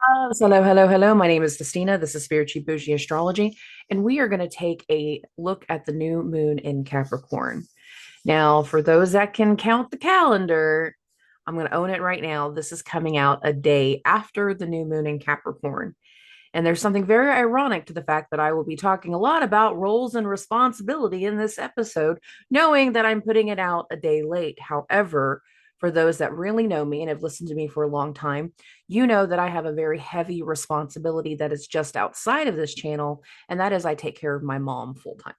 Hello, hello, hello. My name is Dustina. This is Spiritually Boujee Astrology, and we are going to take a look at the new moon in Capricorn. Now, for those that can count the calendar, I'm going to own it right now. This is coming out a day after the new moon in Capricorn. And there's something very ironic to the fact that I will be talking a lot about roles and responsibility in this episode, knowing that I'm putting it out a day late. However, for those that really know me and have listened to me for a long time, you know that I have a very heavy responsibility that is just outside of this channel, and that is I take care of my mom full time.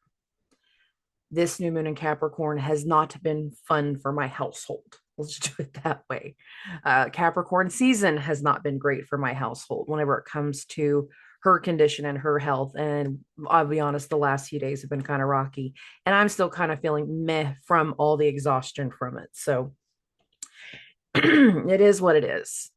This new moon in Capricorn has not been fun for my household. Let's do it that way. Capricorn season has not been great for my household whenever it comes to her condition and her health. And I'll be honest, the last few days have been kind of rocky. And I'm still kind of feeling meh from all the exhaustion from it. So it is what it is.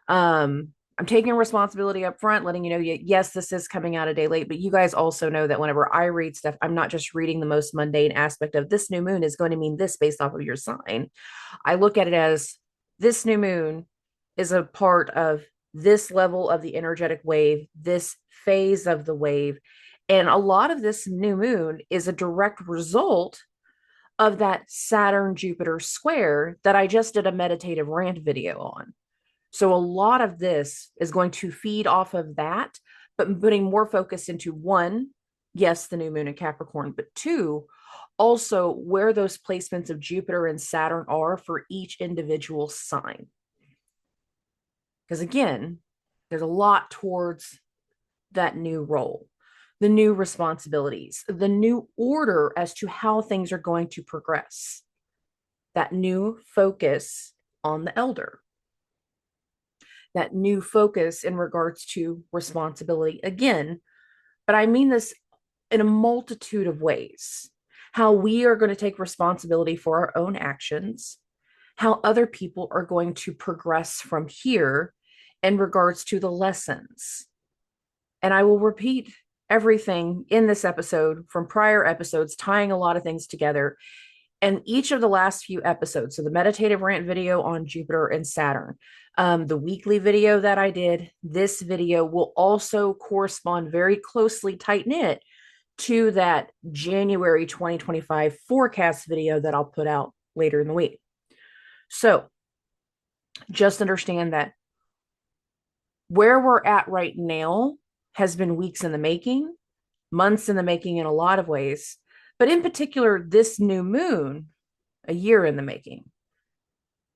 I'm taking responsibility up front, letting you know, yes, this is coming out a day late, but you guys also know that whenever I read stuff, I'm not just reading the most mundane aspect of this new moon is going to mean this based off of your sign. I look at it as this new moon is a part of this level of the energetic wave, this phase of the wave. And a lot of this new moon is a direct result of that Saturn Jupiter square that I just did a meditative rant video on. So a lot of this is going to feed off of that, but putting more focus into one, yes, the new moon in Capricorn, but two, also where those placements of Jupiter and Saturn are for each individual sign. Because again, there's a lot towards that new role, the new responsibilities, the new order as to how things are going to progress, that new focus on the elder, that new focus in regards to responsibility again. But I mean this in a multitude of ways. How we are going to take responsibility for our own actions, how other people are going to progress from here in regards to the lessons. And I will repeat everything in this episode from prior episodes, tying a lot of things together. And each of the last few episodes, so the meditative rant video on Jupiter and Saturn, the weekly video that I did, this video will also correspond very closely, tight knit to that January 2025 forecast video that I'll put out later in the week. So just understand that where we're at right now has been weeks in the making, months in the making in a lot of ways, but in particular, this new moon, a year in the making.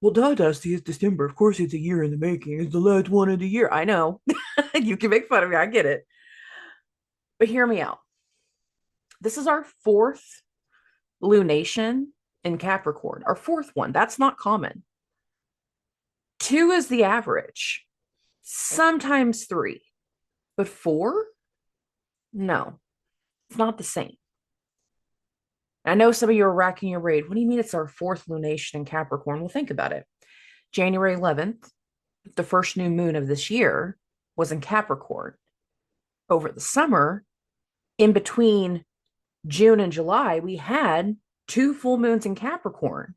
Well, Dusty, it's December. Of course, it's a year in the making. It's the last one of the year. I know. You can make fun of me. I get it. But hear me out. This is our fourth lunation in Capricorn, our fourth one. That's not common. Two is the average, sometimes three, but four? No, it's not the same. I know some of you are racking your brain. What do you mean it's our fourth lunation in Capricorn? Well, think about it. January 11th, the first new moon of this year, was in Capricorn. Over the summer, in between June and July, we had two full moons in Capricorn.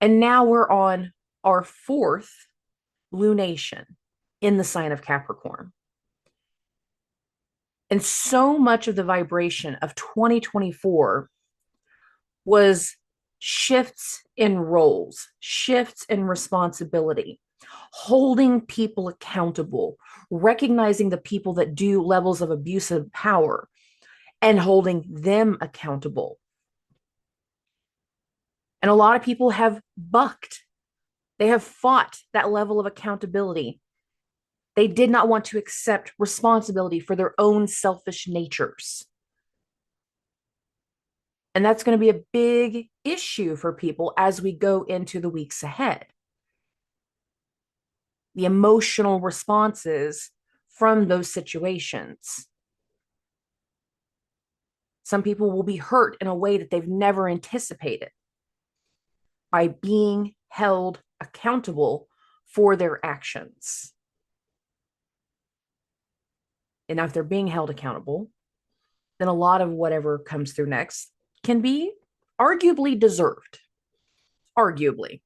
And now we're on our fourth lunation in the sign of Capricorn. And so much of the vibration of 2024 was shifts in roles, shifts in responsibility, holding people accountable, recognizing the people that do levels of abusive power and holding them accountable. And a lot of people have bucked, they have fought that level of accountability. They did not want to accept responsibility for their own selfish natures. And that's going to be a big issue for people as we go into the weeks ahead. The emotional responses from those situations. Some people will be hurt in a way that they've never anticipated by being held accountable for their actions. And if they're being held accountable, then a lot of whatever comes through next can be arguably deserved. Arguably.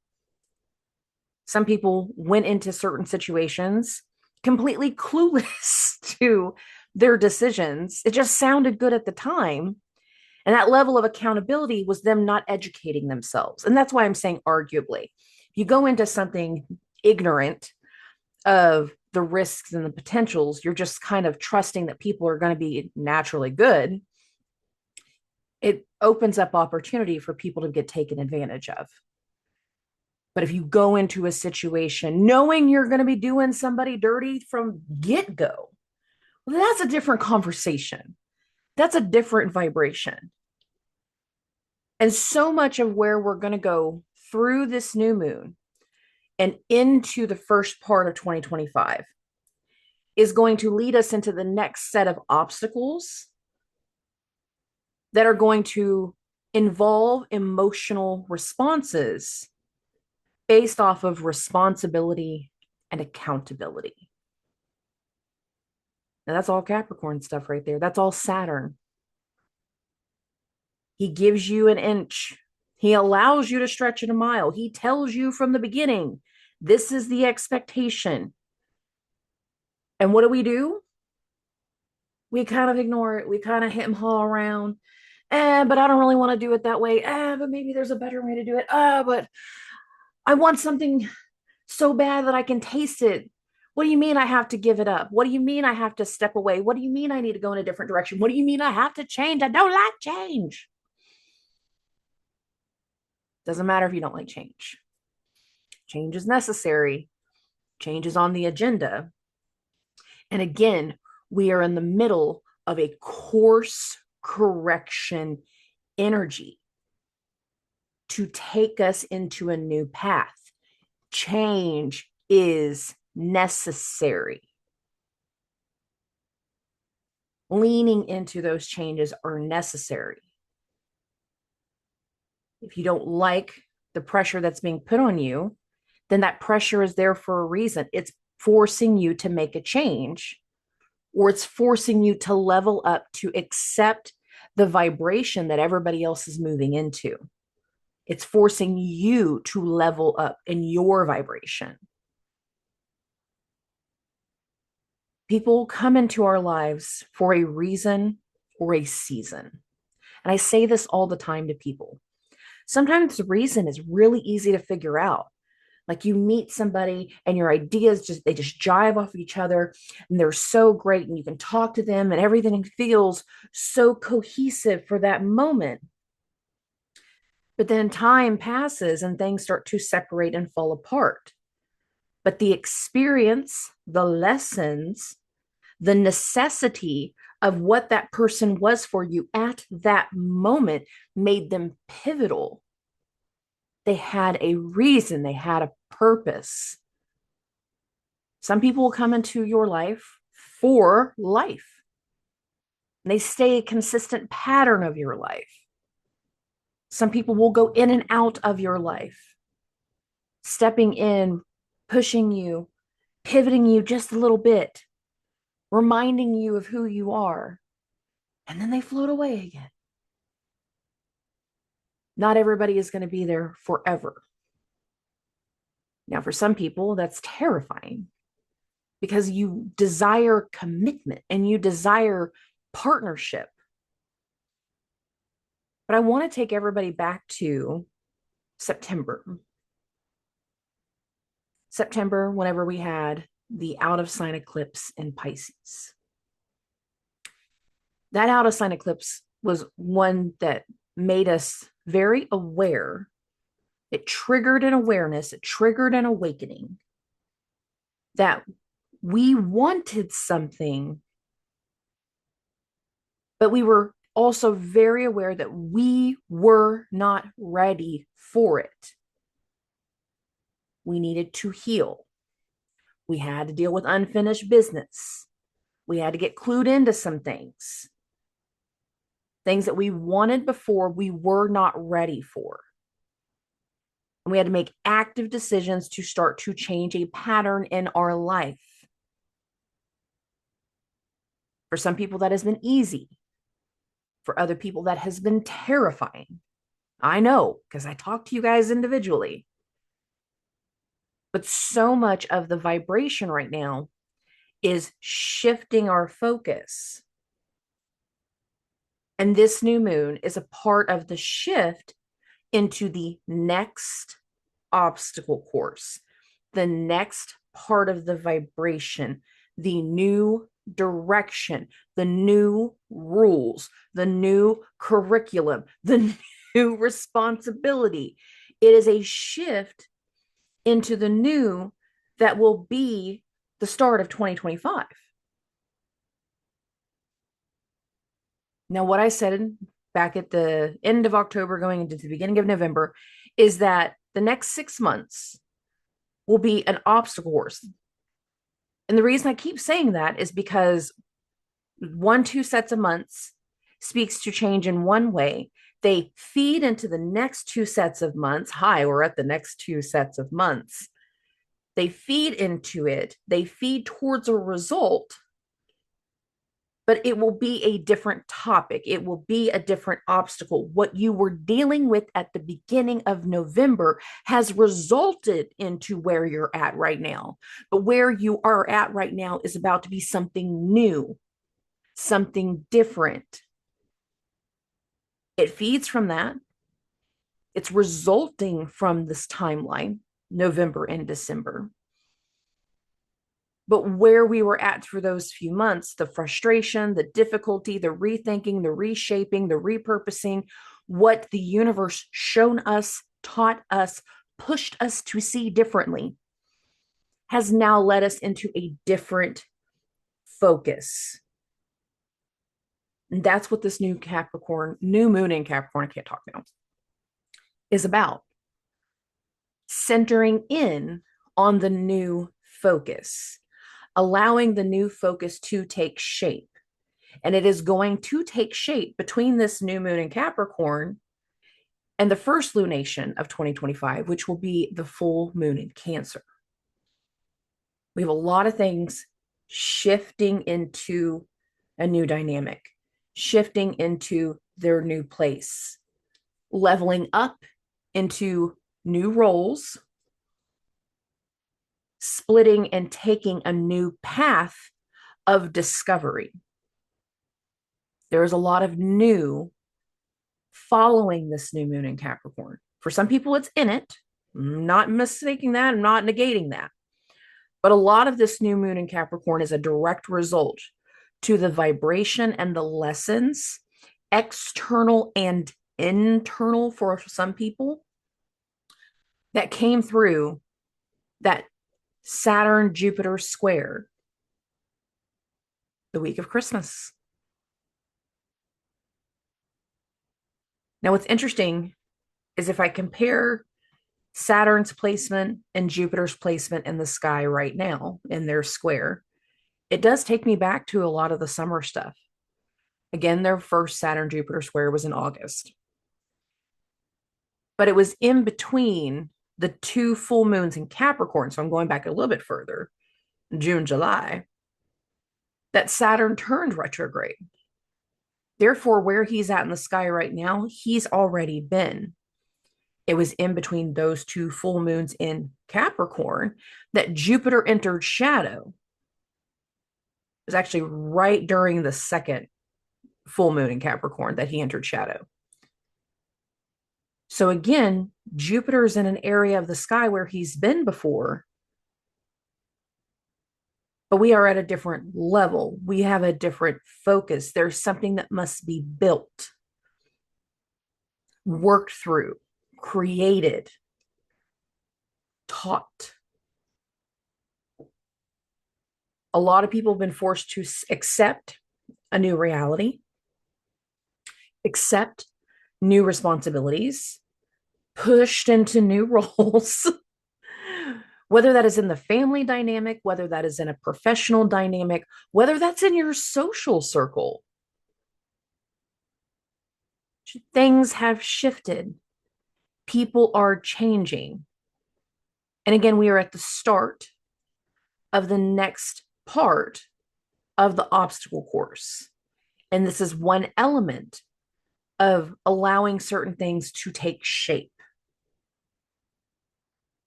Some people went into certain situations completely clueless to their decisions. It just sounded good at the time. And that level of accountability was them not educating themselves. And that's why I'm saying arguably. If you go into something ignorant of the risks and the potentials, you're just kind of trusting that people are going to be naturally good. It opens up opportunity for people to get taken advantage of. But if you go into a situation knowing you're going to be doing somebody dirty from get-go, well, that's a different conversation. That's a different vibration. And so much of where we're going to go through this new moon and into the first part of 2025 is going to lead us into the next set of obstacles that are going to involve emotional responses based off of responsibility and accountability. Now, that's all Capricorn stuff right there. That's all Saturn. He gives you an inch. He allows you to stretch it a mile. He tells you from the beginning, this is the expectation. And what do? We kind of ignore it. We kind of hit and haul around. But I don't really want to do it that way. But maybe there's a better way to do it. But I want something so bad that I can taste it. What do you mean I have to give it up? What do you mean I have to step away? What do you mean I need to go in a different direction? What do you mean I have to change? I don't like change. Doesn't matter if you don't like change. Change is necessary. Change is on the agenda. And again, we are in the middle of a course correction energy to take us into a new path. Change is necessary. Leaning into those changes are necessary. If you don't like the pressure that's being put on you, then that pressure is there for a reason. It's forcing you to make a change, or it's forcing you to level up to accept the vibration that everybody else is moving into. It's forcing you to level up in your vibration. People come into our lives for a reason or a season. And I say this all the time to people. Sometimes the reason is really easy to figure out. Like you meet somebody and your ideas they just jive off of each other and they're so great and you can talk to them and everything feels so cohesive for that moment. But then time passes and things start to separate and fall apart. But the experience, the lessons, the necessity of what that person was for you at that moment made them pivotal. They had a reason, they had a purpose. Some people will come into your life for life. And they stay a consistent pattern of your life. Some people will go in and out of your life, stepping in, pushing you, pivoting you just a little bit, reminding you of who you are, and then they float away again. Not everybody is going to be there forever. Now, for some people, that's terrifying because you desire commitment and you desire partnership. But I want to take everybody back to September. September, whenever we had the out of sign eclipse in Pisces. That out of sign eclipse was one that made us very aware. It triggered an awareness, it triggered an awakening that we wanted something, but we were also very aware that we were not ready for it. We needed to heal. We had to deal with unfinished business. We had to get clued into some things. Things that we wanted before we were not ready for. And we had to make active decisions to start to change a pattern in our life. For some people, that has been easy. For other people, that has been terrifying. I know, because I talk to you guys individually. But so much of the vibration right now is shifting our focus. And this new moon is a part of the shift into the next obstacle course, the next part of the vibration, the new direction, the new rules, the new curriculum, the new responsibility. It is a shift into the new that will be the start of 2025. Now, what I said back at the end of October, going into the beginning of November, is that the next 6 months will be an obstacle course. And the reason I keep saying that is because 2 sets of months speaks to change in one way. They feed into the next 2 sets of months. Hi, we're at the next 2 sets of months. They feed into it, they feed towards a result, but it will be a different topic. It will be a different obstacle. What you were dealing with at the beginning of November has resulted into where you're at right now. But where you are at right now is about to be something new, something different. It feeds from that. It's resulting from this timeline, November and December. But where we were at for those few months, the frustration, the difficulty, the rethinking, the reshaping, the repurposing, what the universe shown us, taught us, pushed us to see differently, has now led us into a different focus. And that's what this new moon in Capricorn, I can't talk now, is about. Centering in on the new focus, allowing the new focus to take shape. And it is going to take shape between this new moon in Capricorn and the first lunation of 2025, which will be the full moon in Cancer. We have a lot of things shifting into a new dynamic, shifting into their new place, leveling up into new roles, splitting and taking a new path of discovery. There is a lot of new following this new moon in Capricorn. For some people, it's in it. I'm not mistaking that. I'm not negating that. But a lot of this new moon in Capricorn is a direct result to the vibration and the lessons, external and internal for some people, that came through that Saturn-Jupiter square the week of Christmas. Now, what's interesting is if I compare Saturn's placement and Jupiter's placement in the sky right now in their square, it does take me back to a lot of the summer stuff. Again, their first Saturn-Jupiter square was in August. But it was in between the 2 full moons in Capricorn, so I'm going back a little bit further, June, July, that Saturn turned retrograde. Therefore, where he's at in the sky right now, he's already been. It was in between those 2 full moons in Capricorn that Jupiter entered shadow. It was actually right during the second full moon in Capricorn that he entered shadow. So again, Jupiter is in an area of the sky where he's been before, but we are at a different level. We have a different focus. There's something that must be built, worked through, created, taught. A lot of people have been forced to accept a new reality, accept new responsibilities, pushed into new roles, whether that is in the family dynamic, whether that is in a professional dynamic, whether that's in your social circle. Things have shifted. People are changing. And again, we are at the start of the next part of the obstacle course. And this is one element of allowing certain things to take shape.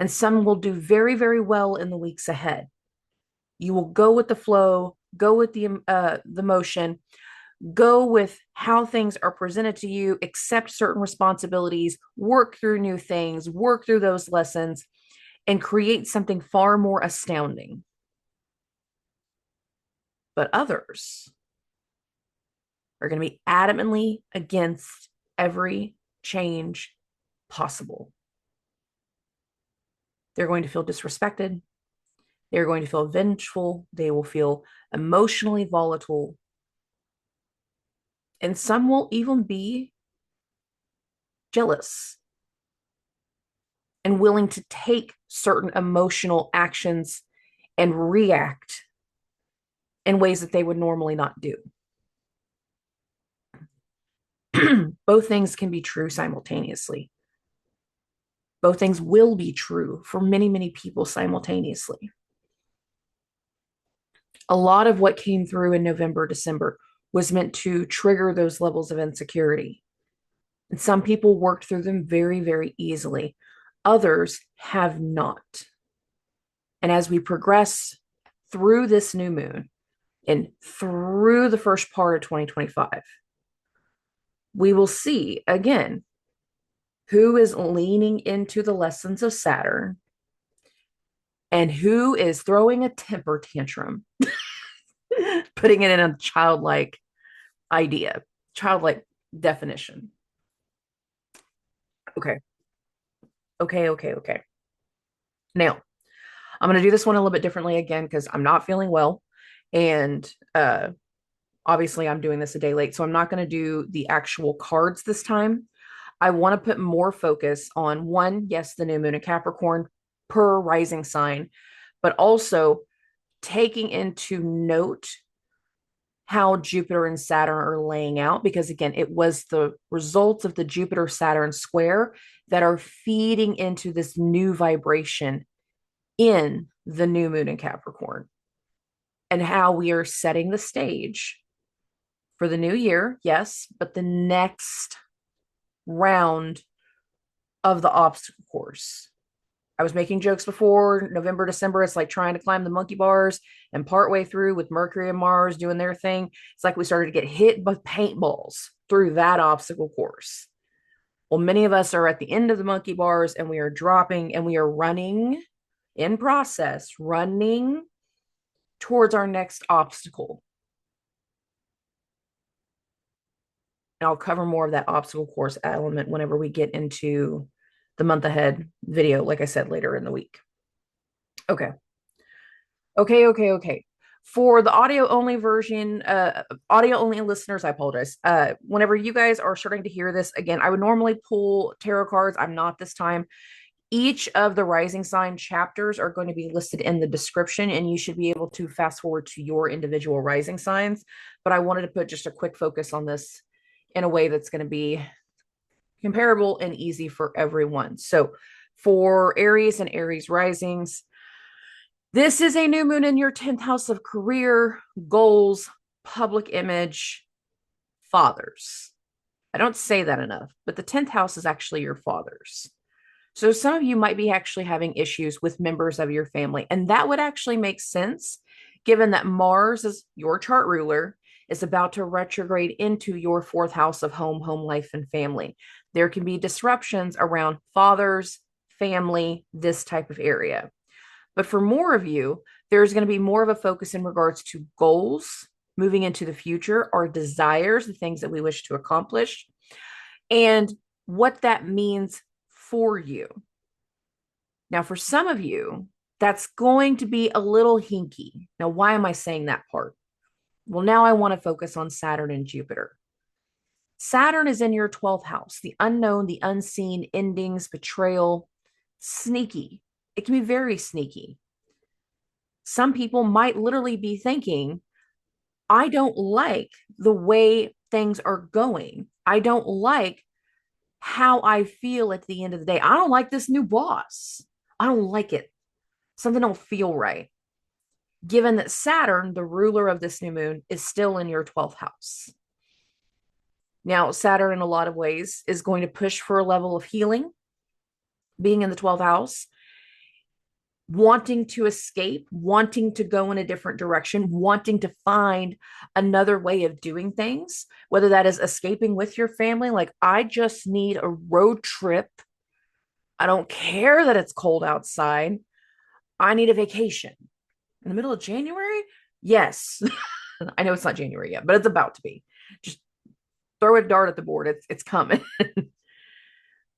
and some will do very, very well in the weeks ahead. You will go with the flow, go with the motion, go with how things are presented to you, accept certain responsibilities, work through new things, work through those lessons, and create something far more astounding. But others are going to be adamantly against every change possible. They're going to feel disrespected. They're going to feel vengeful. They will feel emotionally volatile. And some will even be jealous and willing to take certain emotional actions and react in ways that they would normally not do. Both things can be true simultaneously. Both things will be true for many, many people simultaneously. A lot of what came through in November, December was meant to trigger those levels of insecurity. And some people worked through them very, very easily. Others have not. And as we progress through this new moon and through the first part of 2025, we will see again who is leaning into the lessons of Saturn and who is throwing a temper tantrum, putting it in a childlike idea, childlike definition. Okay. Okay. Now, I'm going to do this one a little bit differently again because I'm not feeling well. And obviously, I'm doing this a day late. So I'm not going to do the actual cards this time. I want to put more focus on one, yes, the new moon in Capricorn per rising sign, but also taking into note how Jupiter and Saturn are laying out, because again, it was the results of the Jupiter-Saturn square that are feeding into this new vibration in the new moon in Capricorn, and how we are setting the stage for the new year, yes, but the next round of the obstacle course. I was making jokes before November, December. It's like trying to climb the monkey bars, and partway through with Mercury and Mars doing their thing, it's like we started to get hit by paintballs through that obstacle course. Well, many of us are at the end of the monkey bars and we are dropping and we are running in process, running towards our next obstacle. And I'll cover more of that obstacle course element whenever we get into the month ahead video, like I said, later in the week. Okay. For the audio only version, audio only listeners, I apologize. Whenever you guys are starting to hear this, again, I would normally pull tarot cards. I'm not this time. Each of the rising sign chapters are going to be listed in the description, and you should be able to fast forward to your individual rising signs. But I wanted to put just a quick focus on this in a way that's going to be comparable and easy for everyone. So for Aries and Aries risings, this is a new moon in your 10th house of career, goals, public image, fathers. I don't say that enough, but the 10th house is actually your fathers. So some of you might be actually having issues with members of your family. And that would actually make sense given that Mars is your chart ruler, is about to retrograde into your 4th house of home, home life, and family. There can be disruptions around fathers, family, this type of area. But for more of you, there's going to be more of a focus in regards to goals moving into the future, our desires, the things that we wish to accomplish, and what that means for you. Now, for some of you, that's going to be a little hinky. Now, why am I saying that part? Well, now I want to focus on Saturn and Jupiter. Saturn is in your 12th house, the unknown, the unseen, endings, betrayal, sneaky. It can be very sneaky. Some people might literally be thinking, I don't like the way things are going. I don't like how I feel at the end of the day. I don't like this new boss. I don't like it. Something don't feel right. Given that Saturn, the ruler of this new moon, is still in your 12th house. Now, Saturn, in a lot of ways, is going to push for a level of healing, being in the 12th house. wanting to escape, wanting to go in a different direction, wanting to find another way of doing things, whether that is escaping with your family. Like, I just need a road trip. I don't care that it's cold outside. I need a vacation in the middle of January. Yes. I know it's not January yet, but it's about to be. Just throw a dart at the board. It's coming.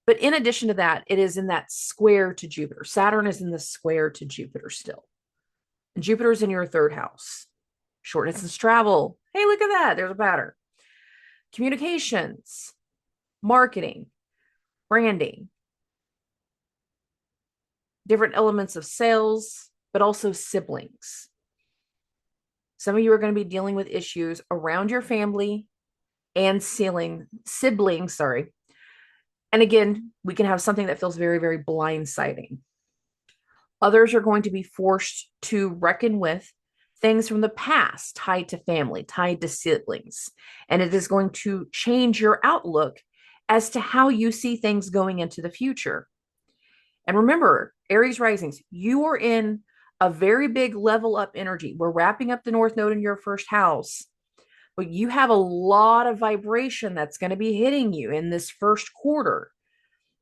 But in addition to that, it is in that square to Jupiter. Saturn is in the square to Jupiter still. And Jupiter's in your third house. Short distance travel. Hey, look at that. There's a pattern. Communications, marketing, branding, different elements of sales, but also siblings. Some of you are going to be dealing with issues around your family and siblings, sorry. And again, we can have something that feels very, very blindsiding. Others are going to be forced to reckon with things from the past tied to family, tied to siblings. And it is going to change your outlook as to how you see things going into the future. And remember, Aries risings, you are in a very big level up energy. We're wrapping up the North Node in your first house, but you have a lot of vibration that's going to be hitting you in this first quarter.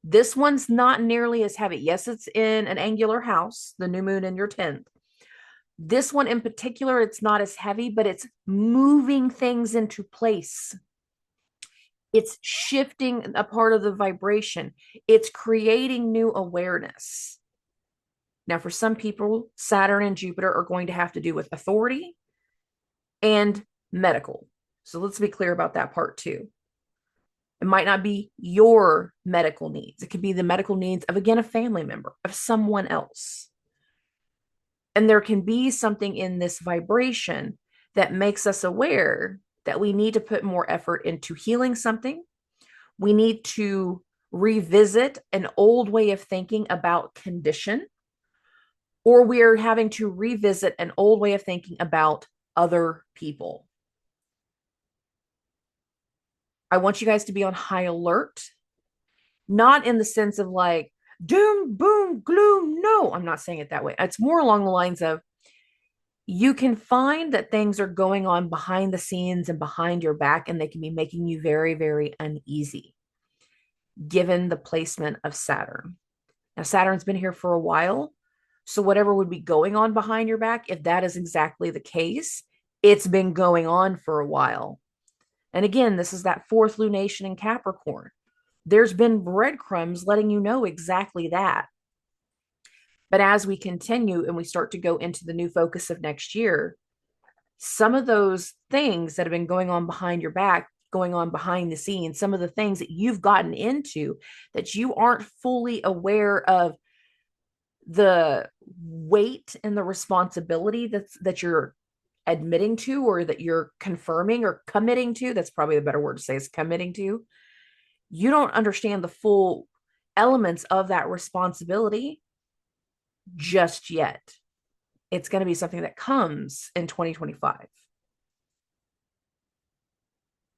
This one's not nearly as heavy. Yes, it's in an angular house, the new moon in your 10th. This one in particular, it's not as heavy, but it's moving things into place. It's shifting a part of the vibration. It's creating new awareness. Now, for some people, Saturn and Jupiter are going to have to do with authority and medical. So let's be clear about that part too. It might not be your medical needs. It could be the medical needs of, again, a family member, of someone else. And there can be something in this vibration that makes us aware that we need to put more effort into healing something. We need to revisit an old way of thinking about condition, or we are having to revisit an old way of thinking about other people. I want you guys to be on high alert, not in the sense of like doom, boom, gloom. No, I'm not saying it that way. It's more along the lines of you can find that things are going on behind the scenes and behind your back, and they can be making you very, very uneasy given the placement of Saturn. Now, Saturn's been here for a while. So whatever would be going on behind your back, if that is exactly the case, it's been going on for a while. And again, this is that fourth lunation in Capricorn. There's been breadcrumbs letting you know exactly that. But as we continue and we start to go into the new focus of next year, some of those things that have been going on behind your back, going on behind the scenes, some of the things that you've gotten into that you aren't fully aware of the weight and the responsibility that you're admitting to, or that you're confirming or committing to. That's probably the better word to say, is committing to. You don't understand the full elements of that responsibility just yet. It's going to be something that comes in 2025.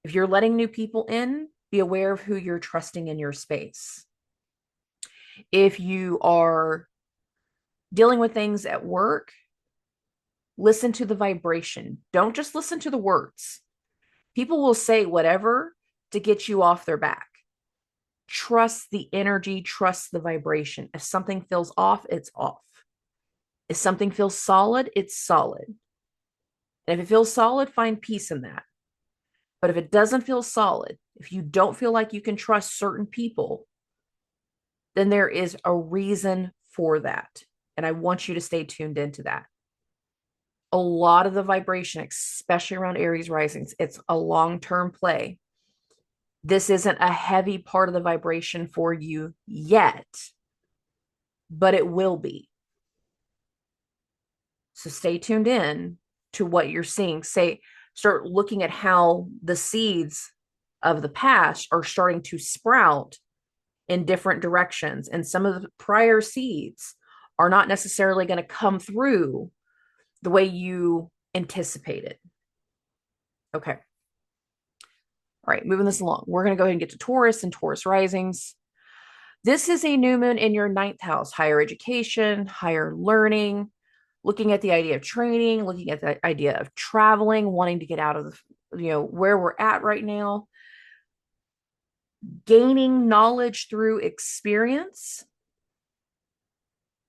If you're letting new people in, be aware of who you're trusting in your space. If you are dealing with things at work, listen to the vibration. Don't just listen to the words. People will say whatever to get you off their back. Trust the energy, trust the vibration. If something feels off, it's off. If something feels solid, it's solid. And if it feels solid, find peace in that. But if it doesn't feel solid, if you don't feel like you can trust certain people, then there is a reason for that. And I want you to stay tuned into that. A lot of the vibration, especially around Aries risings, it's a long-term play. This isn't a heavy part of the vibration for you yet, but it will be. So stay tuned in to what you're seeing. Start looking at how the seeds of the past are starting to sprout in different directions. And some of the prior seeds are not necessarily going to come through the way you anticipated. Okay. All right, moving this along. We're going to go ahead and get to Taurus and Taurus risings. This is a new moon in your ninth house, higher education, higher learning, looking at the idea of training, looking at the idea of traveling, wanting to get out of where we're at right now, gaining knowledge through experience,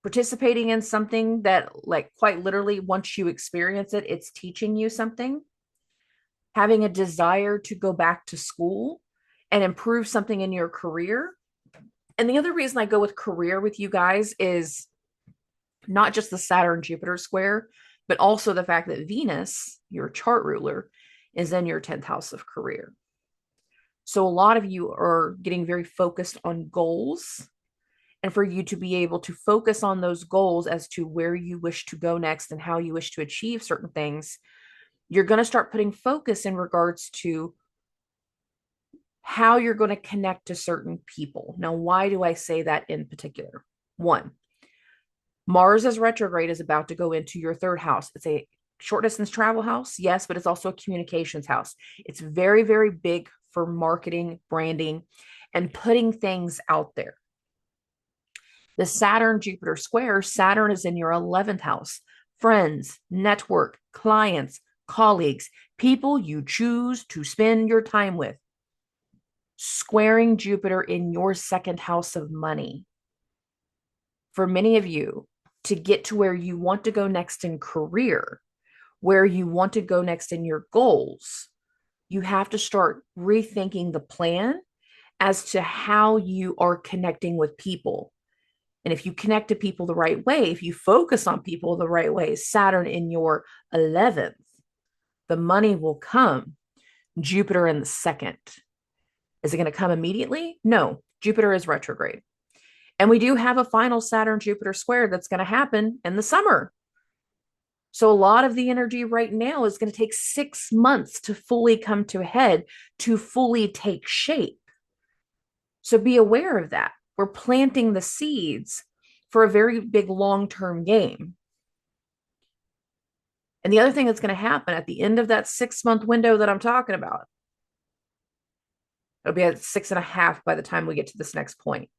participating in something that, like, quite literally, once you experience it, it's teaching you something, having a desire to go back to school and improve something in your career. And the other reason I go with career with you guys is not just the Saturn Jupiter square, but also the fact that Venus, your chart ruler, is in your 10th house of career. So a lot of you are getting very focused on goals. And for you to be able to focus on those goals as to where you wish to go next and how you wish to achieve certain things, you're going to start putting focus in regards to how you're going to connect to certain people. Now, why do I say that in particular? One, Mars as retrograde is about to go into your third house. It's a short distance travel house, yes, but it's also a communications house. It's very, very big for marketing, branding, and putting things out there. The Saturn Jupiter square, Saturn is in your 11th house. Friends, network, clients, colleagues, people you choose to spend your time with. Squaring Jupiter in your second house of money. For many of you, to get to where you want to go next in career, where you want to go next in your goals, you have to start rethinking the plan as to how you are connecting with people. And if you connect to people the right way, if you focus on people the right way, Saturn in your 11th, the money will come. Jupiter in the second. Is it going to come immediately? No, Jupiter is retrograde. And we do have a final Saturn Jupiter square that's going to happen in the summer. So a lot of the energy right now is going to take 6 months to fully come to a head, to fully take shape. So be aware of that. We're planting the seeds for a very big long-term game. And the other thing that's going to happen at the end of that 6-month window that I'm talking about, it'll be at 6.5 by the time we get to this next point.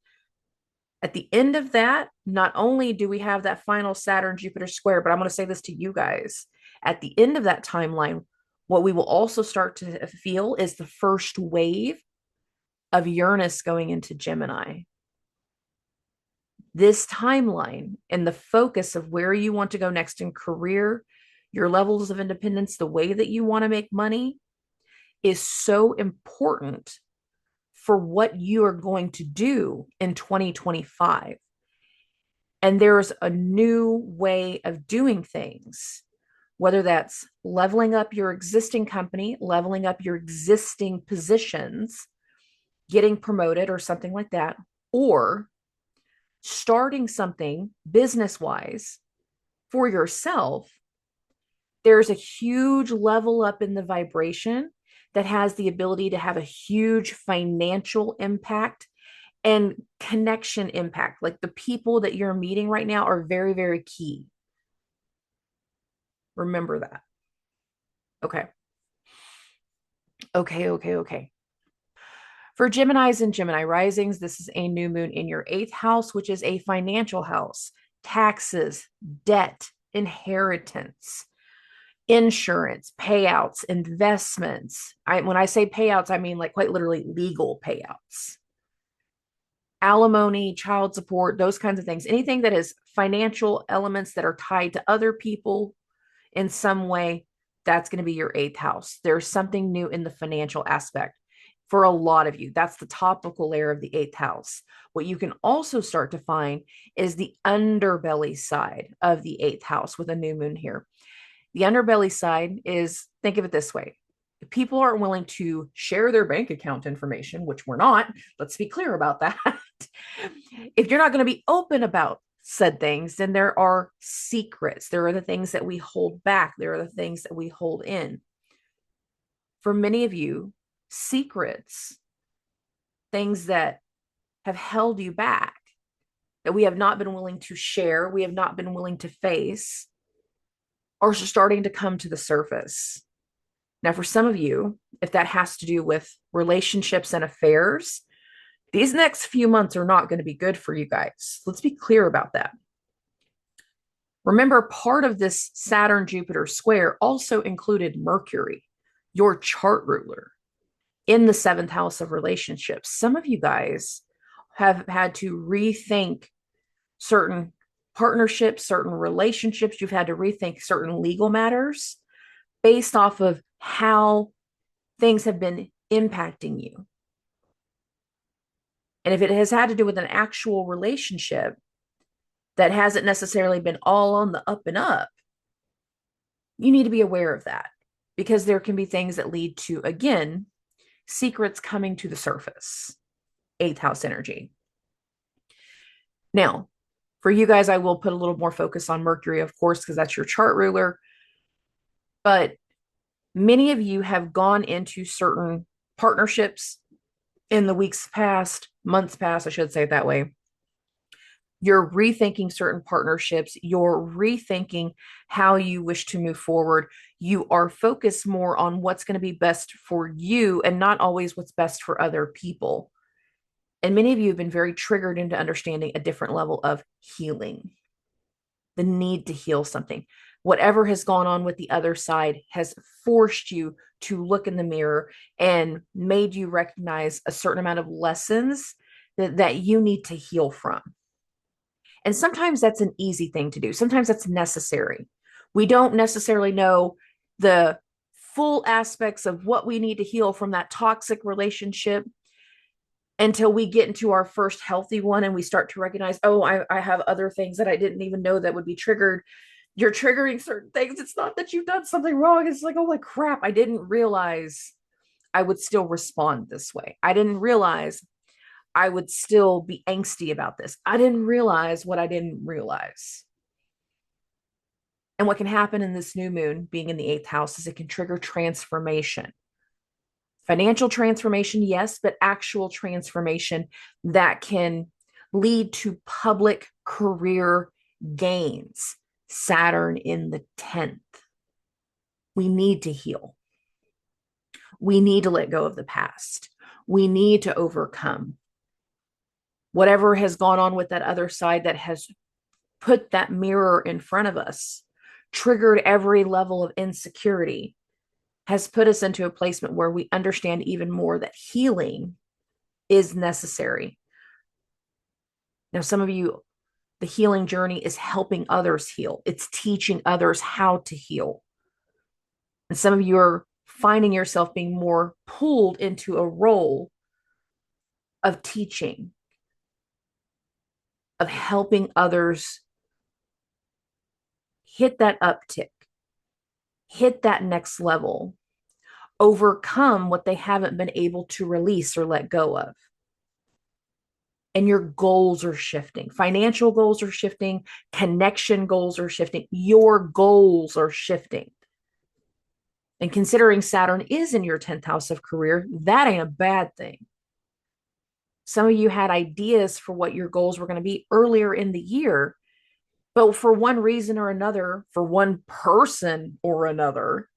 At the end of that, not only do we have that final Saturn Jupiter square, but I'm going to say this to you guys. At the end of that timeline, what we will also start to feel is the first wave of Uranus going into Gemini. This timeline and the focus of where you want to go next in career, your levels of independence, the way that you want to make money is so important for what you are going to do in 2025. And there's a new way of doing things, whether that's leveling up your existing company, leveling up your existing positions, getting promoted or something like that, or starting something business-wise for yourself. There's a huge level up in the vibration that has the ability to have a huge financial impact and connection impact. Like the people that you're meeting right now are very, very key. Remember that. Okay. Okay. For Geminis and Gemini risings, this is a new moon in your 8th house, which is a financial house, taxes, debt, inheritance, insurance, payouts, investments. When I say payouts, I mean like quite literally legal payouts, alimony, child support, those kinds of things. Anything that is financial elements that are tied to other people in some way, that's going to be your 8th house. There's something new in the financial aspect. For a lot of you, that's the topical layer of the 8th house. What you can also start to find is the underbelly side of the 8th house with a new moon here. The underbelly side is, think of it this way. If people aren't willing to share their bank account information, which we're not, let's be clear about that. If you're not going to be open about said things, then there are secrets. There are the things that we hold back. There are the things that we hold in. For many of you, secrets, things that have held you back, that we have not been willing to share, we have not been willing to face, are starting to come to the surface. Now, for some of you, if that has to do with relationships and affairs, These next few months are not going to be good for you guys. Let's be clear about that. Remember, part of this Saturn Jupiter square also included Mercury, your chart ruler, in the seventh house of relationships. Some of you guys have had to rethink certain partnerships, certain relationships. You've had to rethink certain legal matters based off of how things have been impacting you. And if it has had to do with an actual relationship that hasn't necessarily been all on the up and up, you need to be aware of that, because there can be things that lead to, again, secrets coming to the surface. Eighth house energy. Now, for you guys, I will put a little more focus on Mercury, of course, because that's your chart ruler. But many of you have gone into certain partnerships in the weeks past, months past, I should say it that way. You're rethinking certain partnerships. You're rethinking how you wish to move forward. You are focused more on what's going to be best for you and not always what's best for other people. And many of you have been very triggered into understanding a different level of healing, the need to heal something. Whatever has gone on with the other side has forced you to look in the mirror and made you recognize a certain amount of lessons that you need to heal from. And sometimes that's an easy thing to do. Sometimes that's necessary. We don't necessarily know the full aspects of what we need to heal from that toxic relationship until we get into our first healthy one and we start to recognize, oh, I have other things that I didn't even know that would be triggered. You're triggering certain things. It's not that you've done something wrong. It's like, oh, like crap, I didn't realize I would still respond this way. I didn't realize I would still be angsty about this. I didn't realize what I didn't realize. And what can happen in this new moon being in the eighth house is it can trigger transformation. Financial transformation, yes, but actual transformation that can lead to public career gains. Saturn in the 10th. We need to heal. We need to let go of the past. We need to overcome whatever has gone on with that other side that has put that mirror in front of us, triggered every level of insecurity, has put us into a placement where we understand even more that healing is necessary. Now, some of you, the healing journey is helping others heal. It's teaching others how to heal. And some of you are finding yourself being more pulled into a role of teaching, of helping others hit that uptick, hit that next level, overcome what they haven't been able to release or let go of. And your goals are shifting. Financial goals are shifting. Connection goals are shifting. Your goals are shifting. And considering Saturn is in your 10th house of career, that ain't a bad thing. Some of you had ideas for what your goals were going to be earlier in the year, but for one reason or another, for one person or another,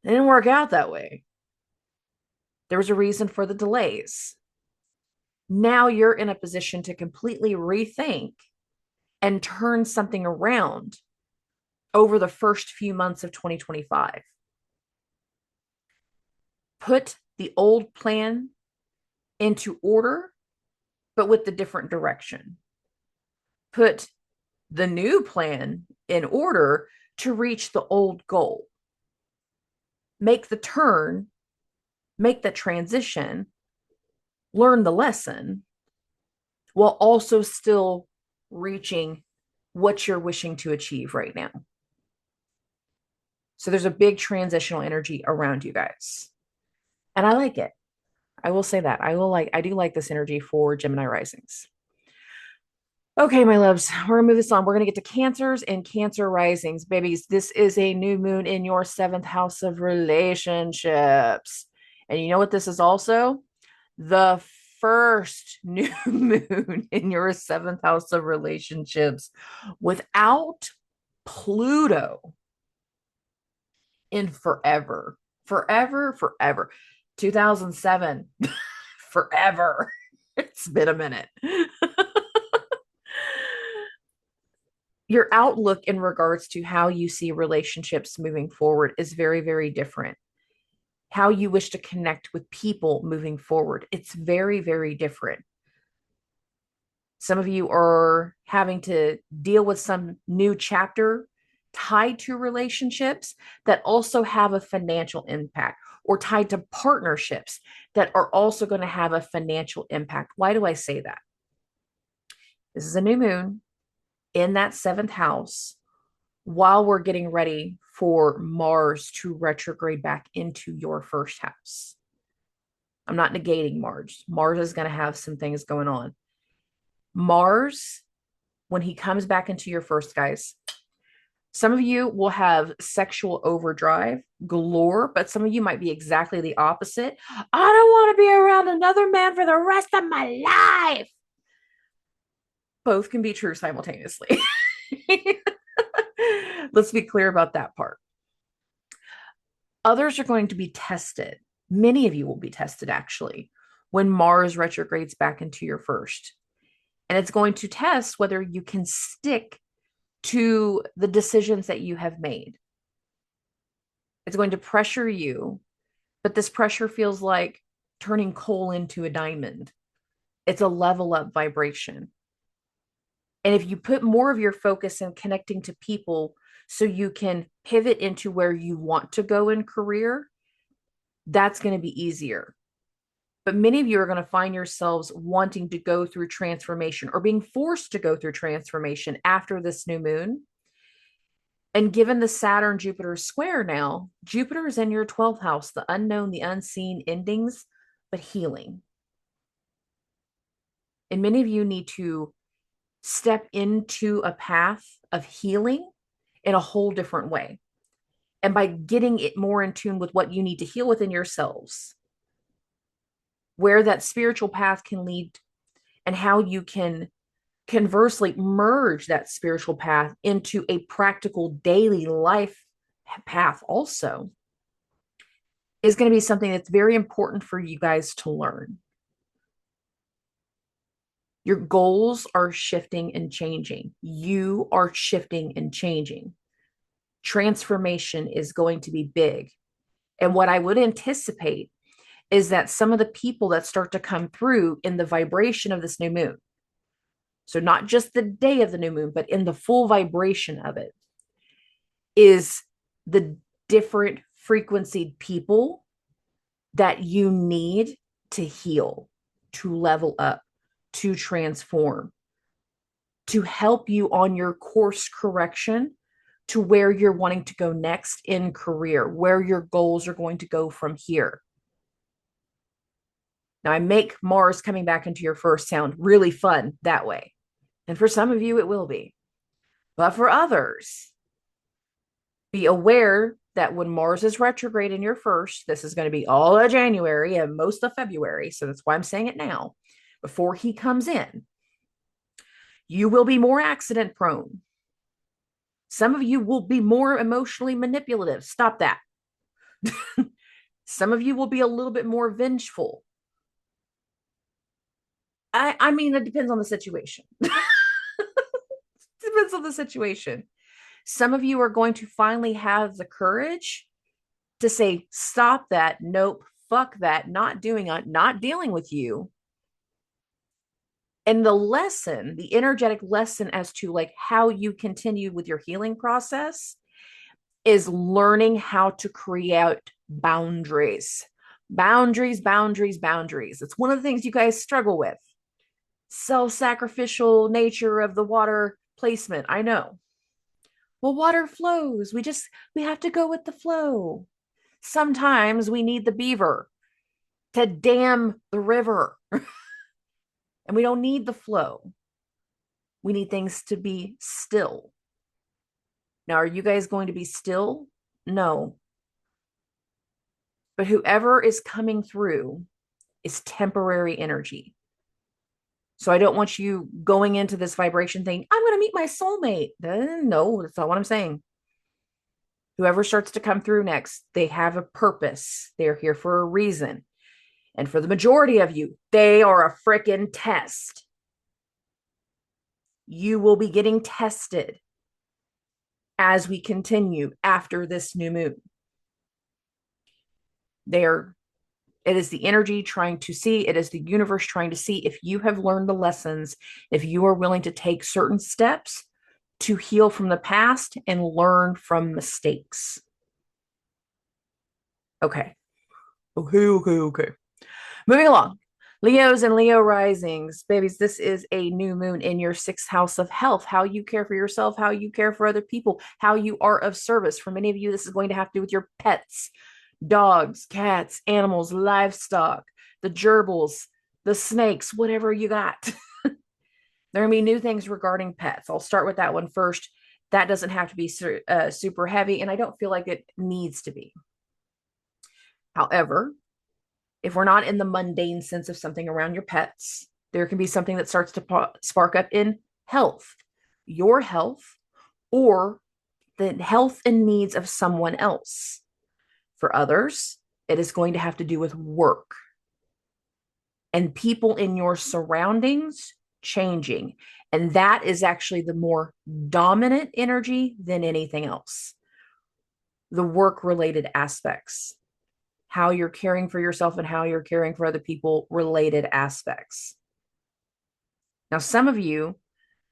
it didn't work out that way. There was a reason for the delays. Now you're in a position to completely rethink and turn something around over the first few months of 2025. Put the old plan into order, but with the different direction. Put the new plan in order to reach the old goal. Make the turn, make the transition, learn the lesson, while also still reaching what you're wishing to achieve right now. So there's a big transitional energy around you guys. And I like it. I will say that. I do like this energy for Gemini risings. Okay, my loves, we're gonna move this on. We're gonna get to Cancers and Cancer risings. Babies, this is a new moon in your seventh house of relationships. And you know what this is also? The first new moon in your seventh house of relationships without Pluto in forever. 2007, forever. It's been a minute. Your outlook in regards to how you see relationships moving forward is very, very different. How you wish to connect with people moving forward, it's very, very different. Some of you are having to deal with some new chapter tied to relationships that also have a financial impact, or tied to partnerships that are also going to have a financial impact. Why do I say that? This is a new moon in that seventh house while we're getting ready for Mars to retrograde back into your first house. I'm not negating Mars. Mars is going to have some things going on. Mars, when he comes back into your first, guys, some of you will have sexual overdrive galore, but some of you might be exactly the opposite. I don't want to be around another man for the rest of my life. Both can be true simultaneously. Let's be clear about that part. Others are going to be tested. Many of you will be tested, actually, when Mars retrogrades back into your first. And it's going to test whether you can stick to the decisions that you have made. It's going to pressure you, but this pressure feels like turning coal into a diamond. It's a level up vibration. And if you put more of your focus in connecting to people so you can pivot into where you want to go in career, that's going to be easier. But many of you are going to find yourselves wanting to go through transformation or being forced to go through transformation after this new moon. And given the Saturn Jupiter square now, Jupiter is in your 12th house, the unknown, the unseen endings, but healing. And many of you need to step into a path of healing in a whole different way. And by getting it more in tune with what you need to heal within yourselves, where that spiritual path can lead, and how you can conversely merge that spiritual path into a practical daily life path also, is going to be something that's very important for you guys to learn. Your goals are shifting and changing. You are shifting and changing. Transformation is going to be big. And what I would anticipate is that some of the people that start to come through in the vibration of this new moon, so not just the day of the new moon, but in the full vibration of it, is the different frequency people that you need to heal, to level up, to transform, to help you on your course correction to where you're wanting to go next in career, where your goals are going to go from here. Now, I make Mars coming back into your first sound really fun that way. And for some of you, it will be. But for others, be aware that when Mars is retrograde in your first, this is going to be all of January and most of February. So that's why I'm saying it now, before he comes in. You will be more accident prone. Some of you will be more emotionally manipulative. Stop that. Some of you will be a little bit more vengeful. I mean, it depends on the situation. Depends on the situation. Some of you are going to finally have the courage to say, stop that. Nope. Fuck that. Not doing it. Not dealing with you. And the lesson, the energetic lesson as to like how you continue with your healing process, is learning how to create boundaries. Boundaries, boundaries, boundaries. It's one of the things you guys struggle with. Self-sacrificial nature of the water placement. I know. Well, water flows. We have to go with the flow. Sometimes we need the beaver to dam the river. And we don't need the flow. We need things to be still. Now, are you guys going to be still? No. But whoever is coming through is temporary energy. So I don't want you going into this vibration thing, I'm going to meet my soulmate. No, that's not what I'm saying. Whoever starts to come through next, they have a purpose. They're here for a reason. And for the majority of you, they are a freaking test. You will be getting tested as we continue after this new moon. It is the energy trying to see, it is the universe trying to see if you have learned the lessons, if you are willing to take certain steps to heal from the past and learn from mistakes. Okay. Okay. Moving along. Leos and Leo risings, babies, this is a new moon in your sixth house of health, how you care for yourself, how you care for other people, how you are of service. For many of you, this is going to have to do with your pets, dogs, cats, animals, livestock, the gerbils, the snakes, whatever you got. There are going to be new things regarding pets. I'll start with that one first. That doesn't have to be super heavy, and I don't feel like it needs to be. However, if we're not in the mundane sense of something around your pets, there can be something that starts to spark up in health, your health, or the health and needs of someone else. For others, it is going to have to do with work and people in your surroundings changing. And that is actually the more dominant energy than anything else. The work related aspects, how you're caring for yourself and how you're caring for other people related aspects. Now, some of you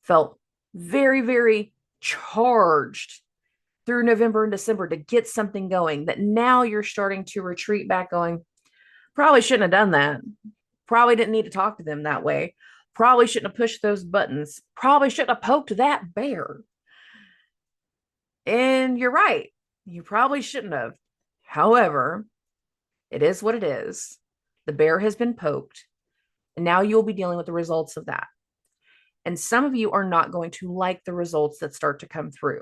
felt very, very charged through November and December to get something going that now you're starting to retreat back going, probably shouldn't have done that. Probably didn't need to talk to them that way. Probably shouldn't have pushed those buttons. Probably shouldn't have poked that bear. And you're right. You probably shouldn't have. However, it is what it is. The bear has been poked, and now you'll be dealing with the results of that. And some of you are not going to like the results that start to come through.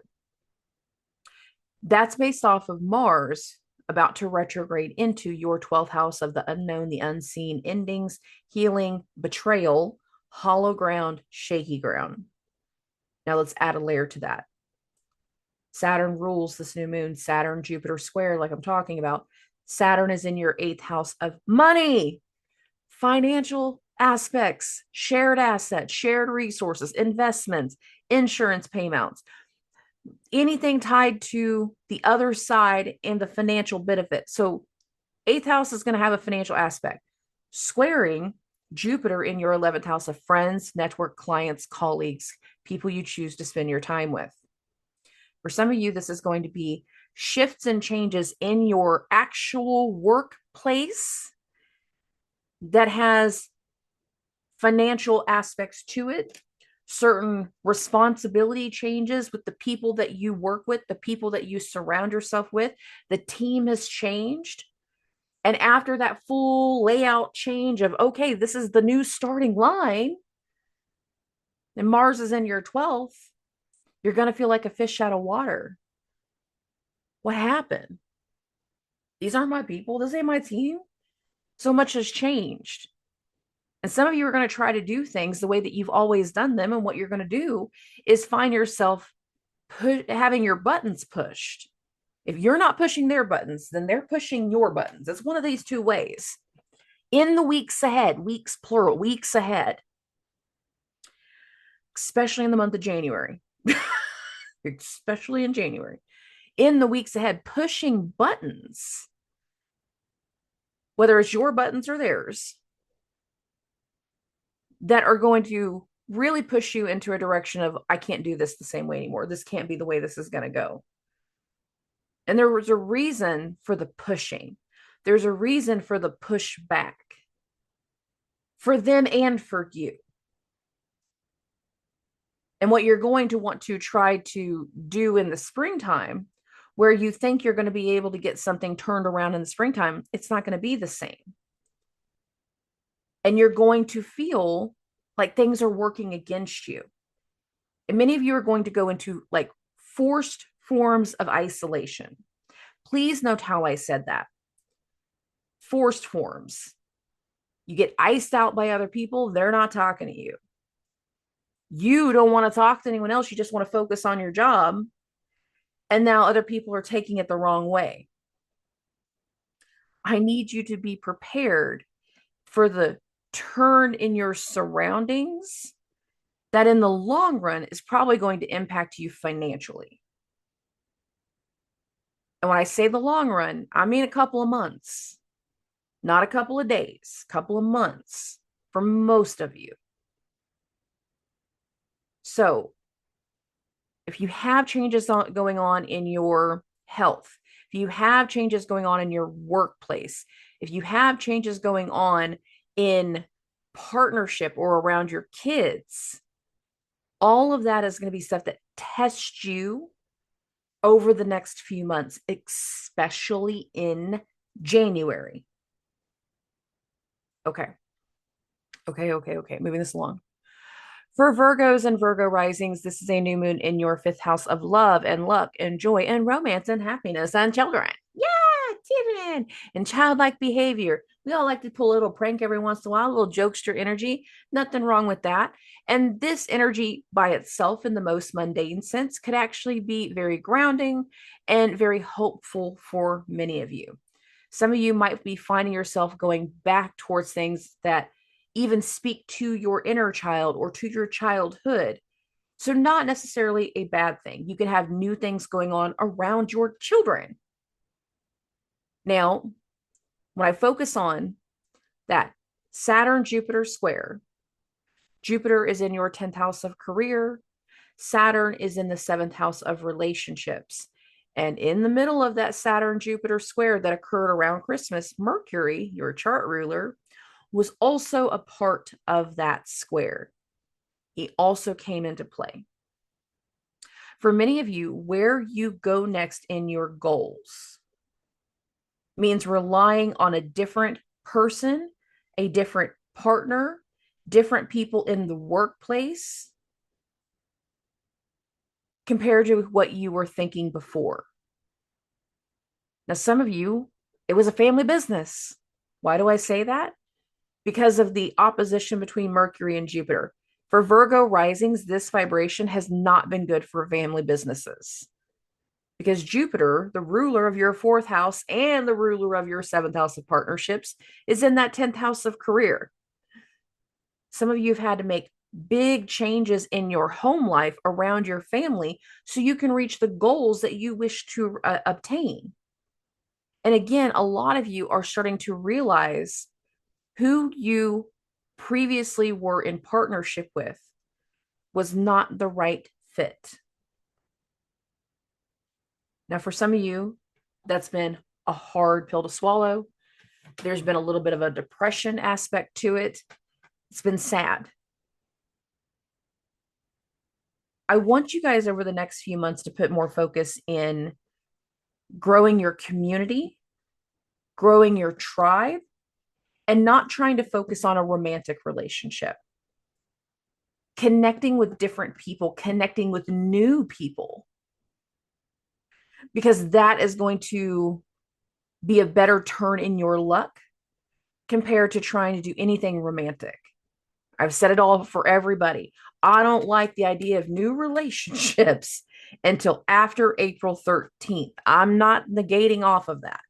That's based off of Mars about to retrograde into your 12th house of the unknown, the unseen, endings, healing, betrayal, hollow ground, shaky ground. Now let's add a layer to that. Saturn rules this new moon, Saturn, Jupiter square, like I'm talking about. Saturn is in your 8th house of money, financial aspects, shared assets, shared resources, investments, insurance payments, anything tied to the other side and the financial benefit. So 8th house is going to have a financial aspect. Squaring Jupiter in your 11th house of friends, network, clients, colleagues, people you choose to spend your time with. For some of you, this is going to be shifts and changes in your actual workplace that has financial aspects to it, certain responsibility changes with the people that you work with, the people that you surround yourself with. The team has changed. And after that full layout change of, okay, this is the new starting line, and Mars is in your 12th, you're going to feel like a fish out of water. What happened? These aren't my people. This ain't my team. So much has changed. And some of you are going to try to do things the way that you've always done them. And what you're going to do is find yourself having your buttons pushed. If you're not pushing their buttons, then they're pushing your buttons. It's one of these two ways. In the weeks ahead, weeks plural, weeks ahead, especially in the month of January, especially in January, in the weeks ahead, pushing buttons, whether it's your buttons or theirs, that are going to really push you into a direction of, I can't do this the same way anymore. This can't be the way this is going to go. And there was a reason for the pushing. There's a reason for the pushback for them and for you. And what you're going to want to try to do in the springtime, where you think you're going to be able to get something turned around in the springtime, it's not going to be the same. And you're going to feel like things are working against you. And many of you are going to go into like forced forms of isolation. Please note how I said that. Forced forms. You get iced out by other people, they're not talking to you. You don't want to talk to anyone else. You just want to focus on your job. And now other people are taking it the wrong way. I need you to be prepared for the turn in your surroundings that in the long run is probably going to impact you financially. And when I say the long run, I mean a couple of months, not a couple of days, a couple of months for most of you. So if you have changes going on in your health, if you have changes going on in your workplace, if you have changes going on in partnership or around your kids, all of that is going to be stuff that tests you over the next few months, especially in January. Okay. Moving this along. For Virgos and Virgo risings, this is a new moon in your fifth house of love and luck and joy and romance and happiness and children. Yeah, children and childlike behavior. We all like to pull a little prank every once in a while, a little jokester energy. Nothing wrong with that. And this energy by itself, in the most mundane sense, could actually be very grounding and very hopeful for many of you. Some of you might be finding yourself going back towards things that even speak to your inner child or to your childhood. So, not necessarily a bad thing. You can have new things going on around your children. Now, when I focus on that Saturn Jupiter square, Jupiter is in your 10th house of career, Saturn is in the 7th house of relationships. And in the middle of that Saturn Jupiter square that occurred around Christmas, Mercury, your chart ruler, was also a part of that square. He also came into play. For many of you, where you go next in your goals means relying on a different person, a different partner, different people in the workplace compared to what you were thinking before. Now, some of you, it was a family business. Why do I say that? Because of the opposition between Mercury and Jupiter. For Virgo risings, this vibration has not been good for family businesses because Jupiter, the ruler of your 4th house and the ruler of your 7th house of partnerships, is in that 10th house of career. Some of you have had to make big changes in your home life around your family so you can reach the goals that you wish to obtain. And again, a lot of you are starting to realize who you previously were in partnership with was not the right fit. Now, for some of you, that's been a hard pill to swallow. There's been a little bit of a depression aspect to it. It's been sad. I want you guys over the next few months to put more focus in growing your community, growing your tribe, and not trying to focus on a romantic relationship. Connecting with different people, connecting with new people, because that is going to be a better turn in your luck compared to trying to do anything romantic. I've said it all for everybody. I don't like the idea of new relationships until after April 13th. I'm not negating off of that.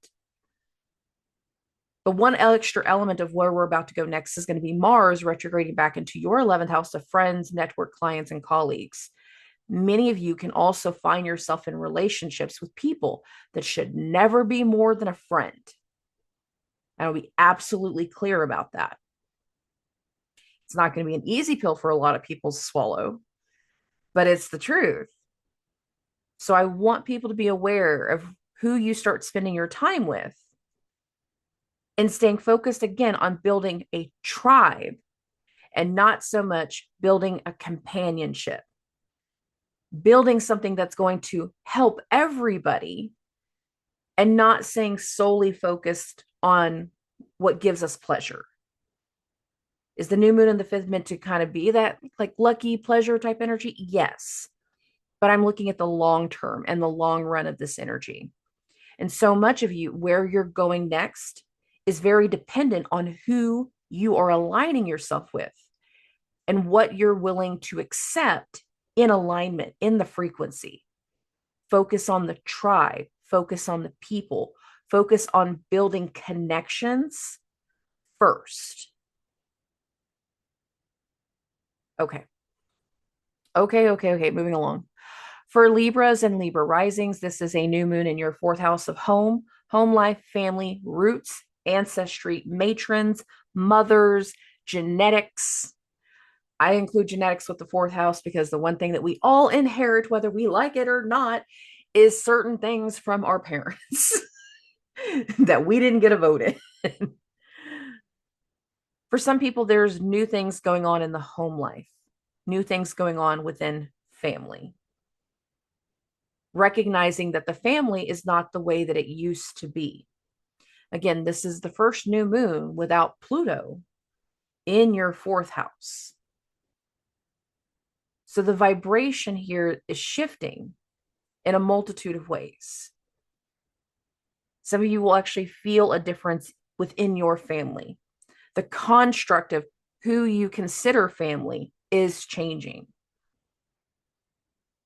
The one extra element of where we're about to go next is going to be Mars retrograding back into your 11th house of friends, network, clients, and colleagues. Many of you can also find yourself in relationships with people that should never be more than a friend. I'll be absolutely clear about that. It's not going to be an easy pill for a lot of people to swallow, but it's the truth. So I want people to be aware of who you start spending your time with and staying focused again on building a tribe and not so much building a companionship, building something that's going to help everybody and not staying solely focused on what gives us pleasure. Is the new moon in the 5th meant to kind of be that like lucky pleasure type energy? Yes. But I'm looking at the long term and the long run of this energy. And so much of you, where you're going next, is very dependent on who you are aligning yourself with and what you're willing to accept in alignment, in the frequency. Focus on the tribe, focus on the people, focus on building connections, first. Okay. Okay. Moving along. For Libras and Libra risings, this is a new moon in your fourth house of home life, family, roots, ancestry, matrons, mothers, genetics. I include genetics with the fourth house because the one thing that we all inherit, whether we like it or not, is certain things from our parents that we didn't get a vote in. For some people, there's new things going on in the home life, new things going on within family. Recognizing that the family is not the way that it used to be. Again, this is the first new moon without Pluto in your fourth house. So the vibration here is shifting in a multitude of ways. Some of you will actually feel a difference within your family. The construct of who you consider family is changing.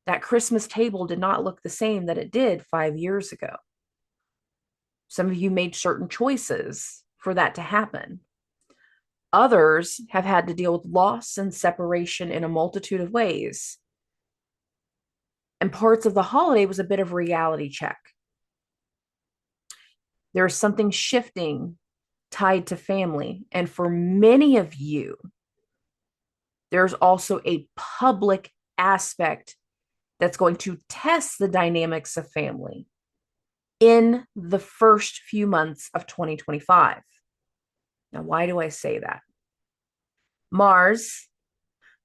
That Christmas table did not look the same that it did 5 years ago. Some of you made certain choices for that to happen. Others have had to deal with loss and separation in a multitude of ways. And parts of the holiday was a bit of a reality check. There's something shifting tied to family. And for many of you, there's also a public aspect that's going to test the dynamics of family in the first few months of 2025. Now, why do I say that? Mars,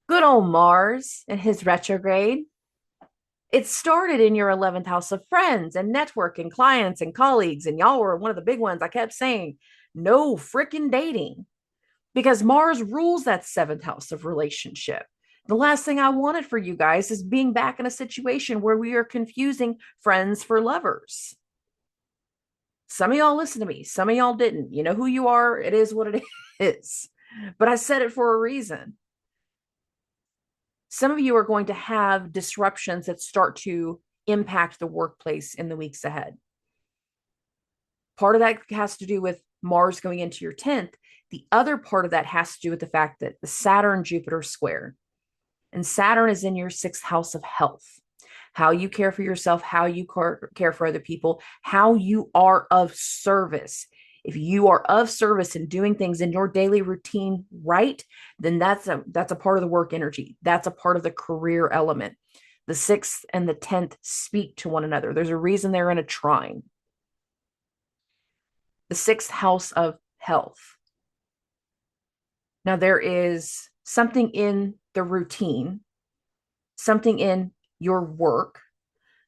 good old Mars and his retrograde, it started in your 11th house of friends and network and clients and colleagues. And y'all were one of the big ones. I kept saying, no freaking dating, because Mars rules that 7th house of relationship. The last thing I wanted for you guys is being back in a situation where we are confusing friends for lovers. Some of y'all listen to me. Some of y'all didn't. You know who you are. It is what it is. But I said it for a reason. Some of you are going to have disruptions that start to impact the workplace in the weeks ahead. Part of that has to do with Mars going into your 10th. The other part of that has to do with the fact that the Saturn-Jupiter square, and Saturn is in your 6th house of health. How you care for yourself, how you care for other people, how you are of service. If you are of service and doing things in your daily routine right, then that's a part of the work energy. That's a part of the career element. The 6th and the 10th speak to one another. There's a reason they're in a trine. The 6th house of health. Now, there is something in the routine, something in your work,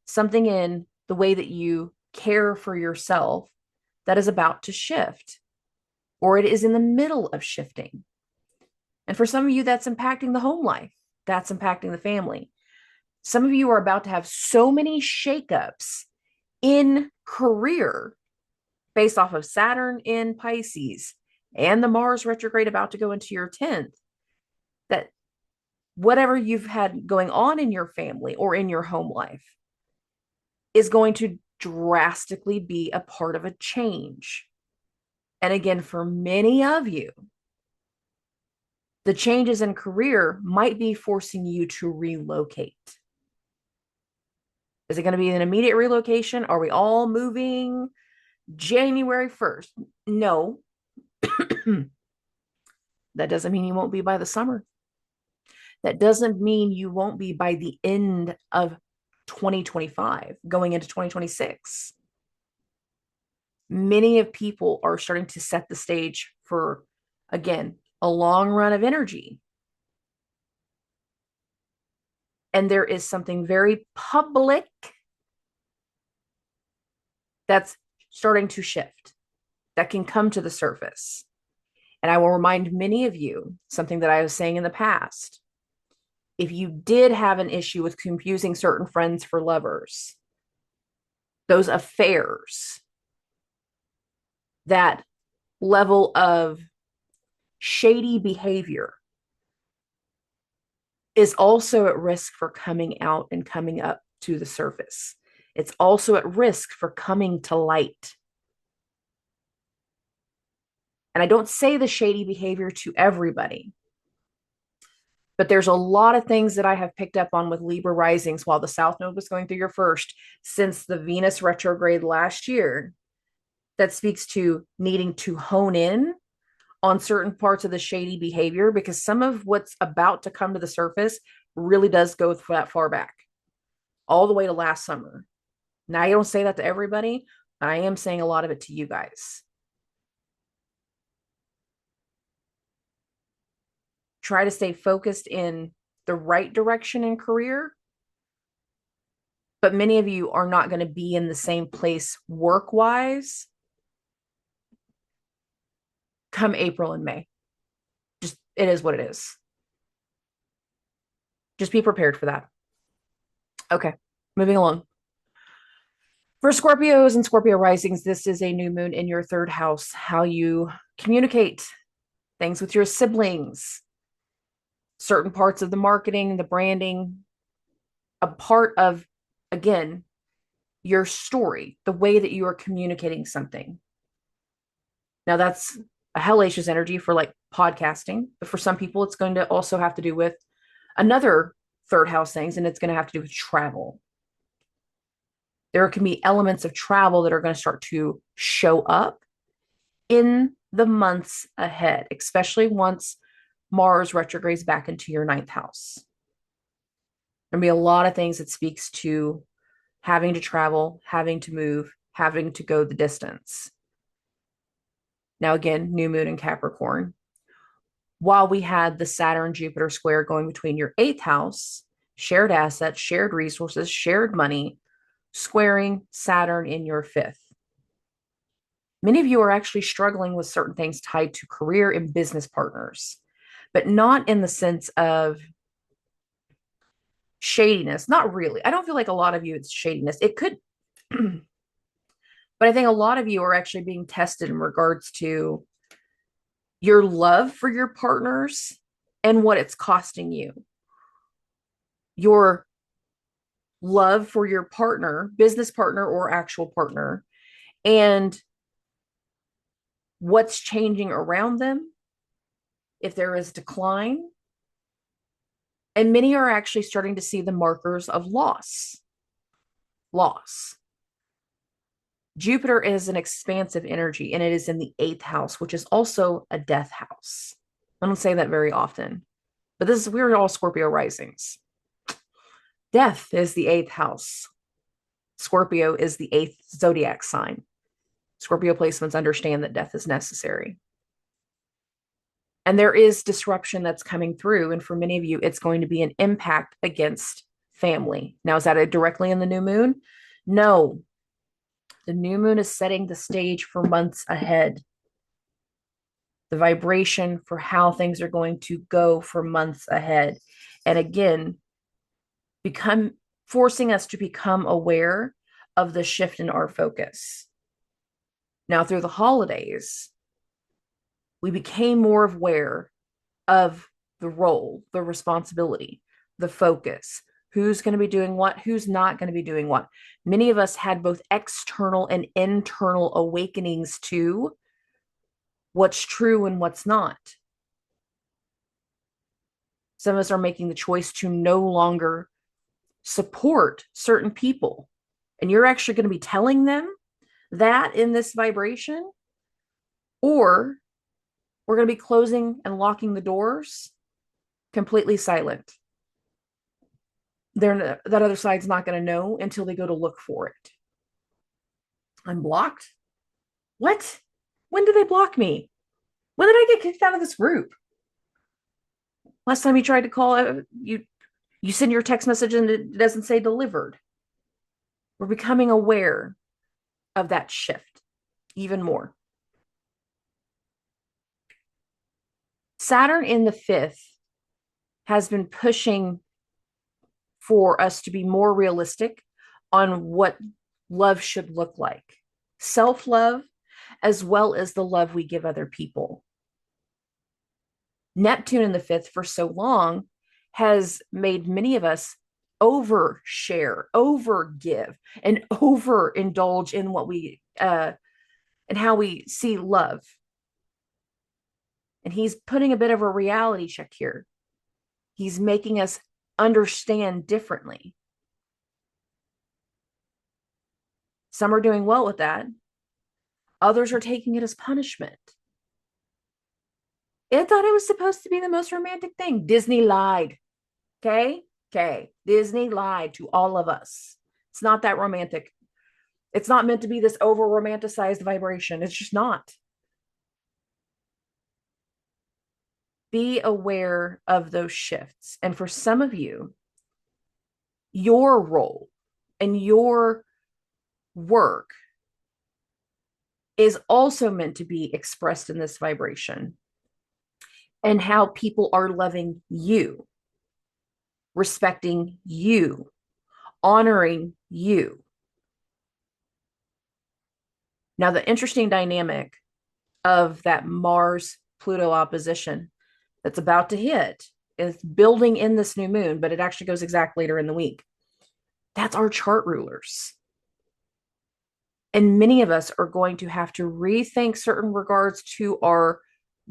something in the way that you care for yourself that is about to shift, or it is in the middle of shifting. And for some of you, that's impacting the home life. That's impacting the family. Some of you are about to have so many shakeups in career based off of Saturn in Pisces and the Mars retrograde about to go into your 10th, that whatever you've had going on in your family or in your home life is going to drastically be a part of a change. And again, for many of you, the changes in career might be forcing you to relocate. Is it going to be an immediate relocation? Are we all moving January 1st? No. That doesn't mean you won't be by the summer. That doesn't mean you won't be by the end of 2025, going into 2026. Many of people are starting to set the stage for, again, a long run of energy. And there is something very public that's starting to shift, that can come to the surface. And I will remind many of you something that I was saying in the past. If you did have an issue with confusing certain friends for lovers, those affairs, that level of shady behavior is also at risk for coming out and coming up to the surface. It's also at risk for coming to light. And I don't say the shady behavior to everybody, but there's a lot of things that I have picked up on with Libra risings while the South Node was going through your first since the Venus retrograde last year that speaks to needing to hone in on certain parts of the shady behavior, because some of what's about to come to the surface really does go that far back, all the way to last summer. Now, I don't say that to everybody. I am saying a lot of it to you guys. Try to stay focused in the right direction in career, but many of you are not going to be in the same place work wise come April and May. Just, it is what it is. Just be prepared for that. Okay, moving along. For Scorpios and Scorpio risings, this is a new moon in your third house, how you communicate things with your siblings, certain parts of the marketing, the branding, a part of, again, your story, the way that you are communicating something. Now, that's a hellacious energy for like podcasting, but for some people, it's going to also have to do with another third house things, and it's going to have to do with travel. There can be elements of travel that are going to start to show up in the months ahead, especially once Mars retrogrades back into your ninth house. There'll be a lot of things that speaks to having to travel, having to move, having to go the distance. Now, again, new moon in Capricorn. While we had the Saturn-Jupiter square going between your eighth house, shared assets, shared resources, shared money, squaring Saturn in your fifth. Many of you are actually struggling with certain things tied to career and business partners, but not in the sense of shadiness. Not really. I don't feel like a lot of you it's shadiness. It could, but I think a lot of you are actually being tested in regards to your love for your partners and what it's costing you. Your love for your partner, business partner or actual partner, and what's changing around them, if there is decline. And many are actually starting to see the markers of loss. Loss. Jupiter is an expansive energy, and it is in the eighth house, which is also a death house. I don't say that very often, but we're all Scorpio risings. Death is the eighth house. Scorpio is the eighth zodiac sign. Scorpio placements understand that death is necessary. And there is disruption that's coming through. And for many of you, it's going to be an impact against family. Now, is that directly in the new moon? No. The new moon is setting the stage for months ahead. The vibration for how things are going to go for months ahead. And again, forcing us to become aware of the shift in our focus. Now, through the holidays, we became more aware of the role, the responsibility, the focus, who's going to be doing what, who's not going to be doing what. Many of us had both external and internal awakenings to what's true and what's not. Some of us are making the choice to no longer support certain people. And you're actually going to be telling them that in this vibration, or we're going to be closing and locking the doors completely silent. That other side's not going to know until they go to look for it. I'm blocked? What? When did they block me? When did I get kicked out of this group? Last time you tried to call, you send your text message and it doesn't say delivered. We're becoming aware of that shift even more. Saturn in the fifth has been pushing for us to be more realistic on what love should look like. Self-love, as well as the love we give other people. Neptune in the fifth for so long has made many of us overshare, overgive, and overindulge in what we and how we see love. And he's putting a bit of a reality check here. He's making us understand differently. Some are doing well with that. Others are taking it as punishment. It thought it was supposed to be the most romantic thing. Disney lied. Okay. Okay. Disney lied to all of us. It's not that romantic. It's not meant to be this over romanticized vibration. It's just not. Be aware of those shifts. And for some of you, your role and your work is also meant to be expressed in this vibration, and how people are loving you, respecting you, honoring you. Now, the interesting dynamic of that Mars Pluto opposition that's about to hit is building in this new moon, but it actually goes exact later in the week. That's our chart rulers. And many of us are going to have to rethink certain regards to our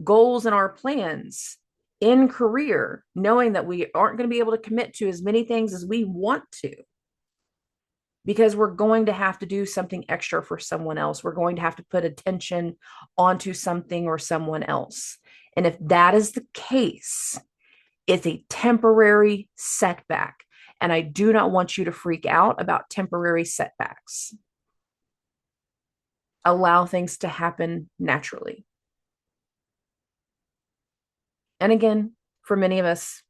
goals and our plans in career, knowing that we aren't going to be able to commit to as many things as we want to, because we're going to have to do something extra for someone else. We're going to have to put attention onto something or someone else. And if that is the case, it's a temporary setback. And I do not want you to freak out about temporary setbacks. Allow things to happen naturally. And again, for many of us,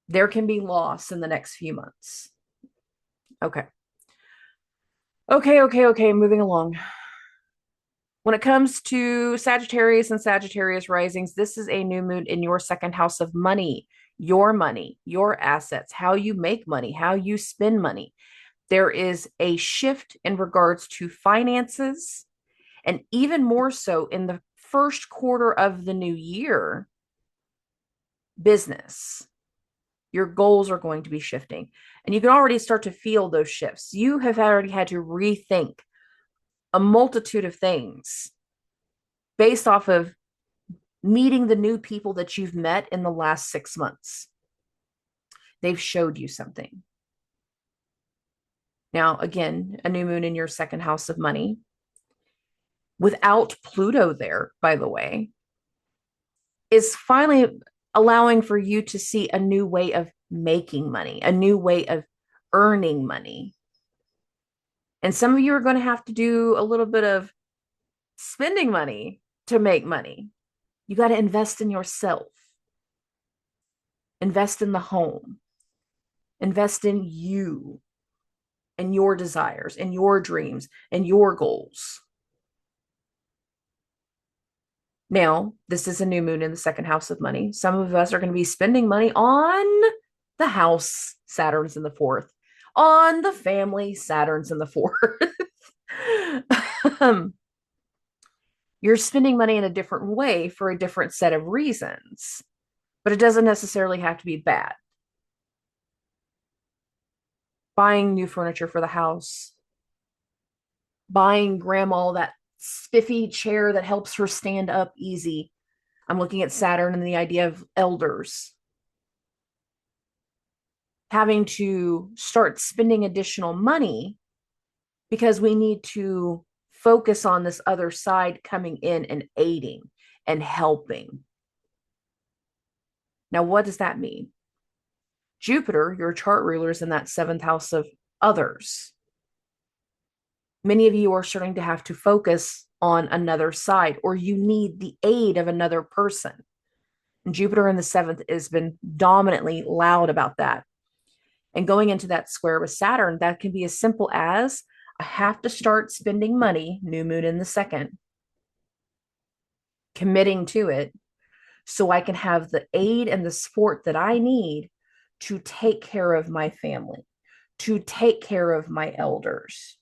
there can be loss in the next few months. Okay. Moving along. When it comes to Sagittarius and Sagittarius risings, this is a new moon in your second house of money, your assets, how you make money, how you spend money. There is a shift in regards to finances, and even more so in the first quarter of the new year, business. Your goals are going to be shifting, and you can already start to feel those shifts. You have already had to rethink a multitude of things based off of meeting the new people that you've met in the last 6 months. They've showed you something. Now, again, a new moon in your second house of money, without Pluto there, by the way, is finally allowing for you to see a new way of making money, a new way of earning money. And some of you are going to have to do a little bit of spending money to make money. You got to invest in yourself, invest in the home, invest in you and your desires and your dreams and your goals. Now, this is a new moon in the second house of money. Some of us are going to be spending money on the house, Saturn's in the fourth, on the family, Saturn's in the fourth. You're spending money in a different way for a different set of reasons, but it doesn't necessarily have to be bad. Buying new furniture for the house, buying grandma that spiffy chair that helps her stand up easy. I'm looking at Saturn and the idea of elders. Having to start spending additional money because we need to focus on this other side coming in and aiding and helping. Now, what does that mean? Jupiter, your chart ruler, is in that seventh house of others. Many of you are starting to have to focus on another side, or you need the aid of another person. And Jupiter in the seventh has been dominantly loud about that. And going into that square with Saturn, that can be as simple as I have to start spending money, new moon in the second, committing to it so I can have the aid and the support that I need to take care of my family, to take care of my elders,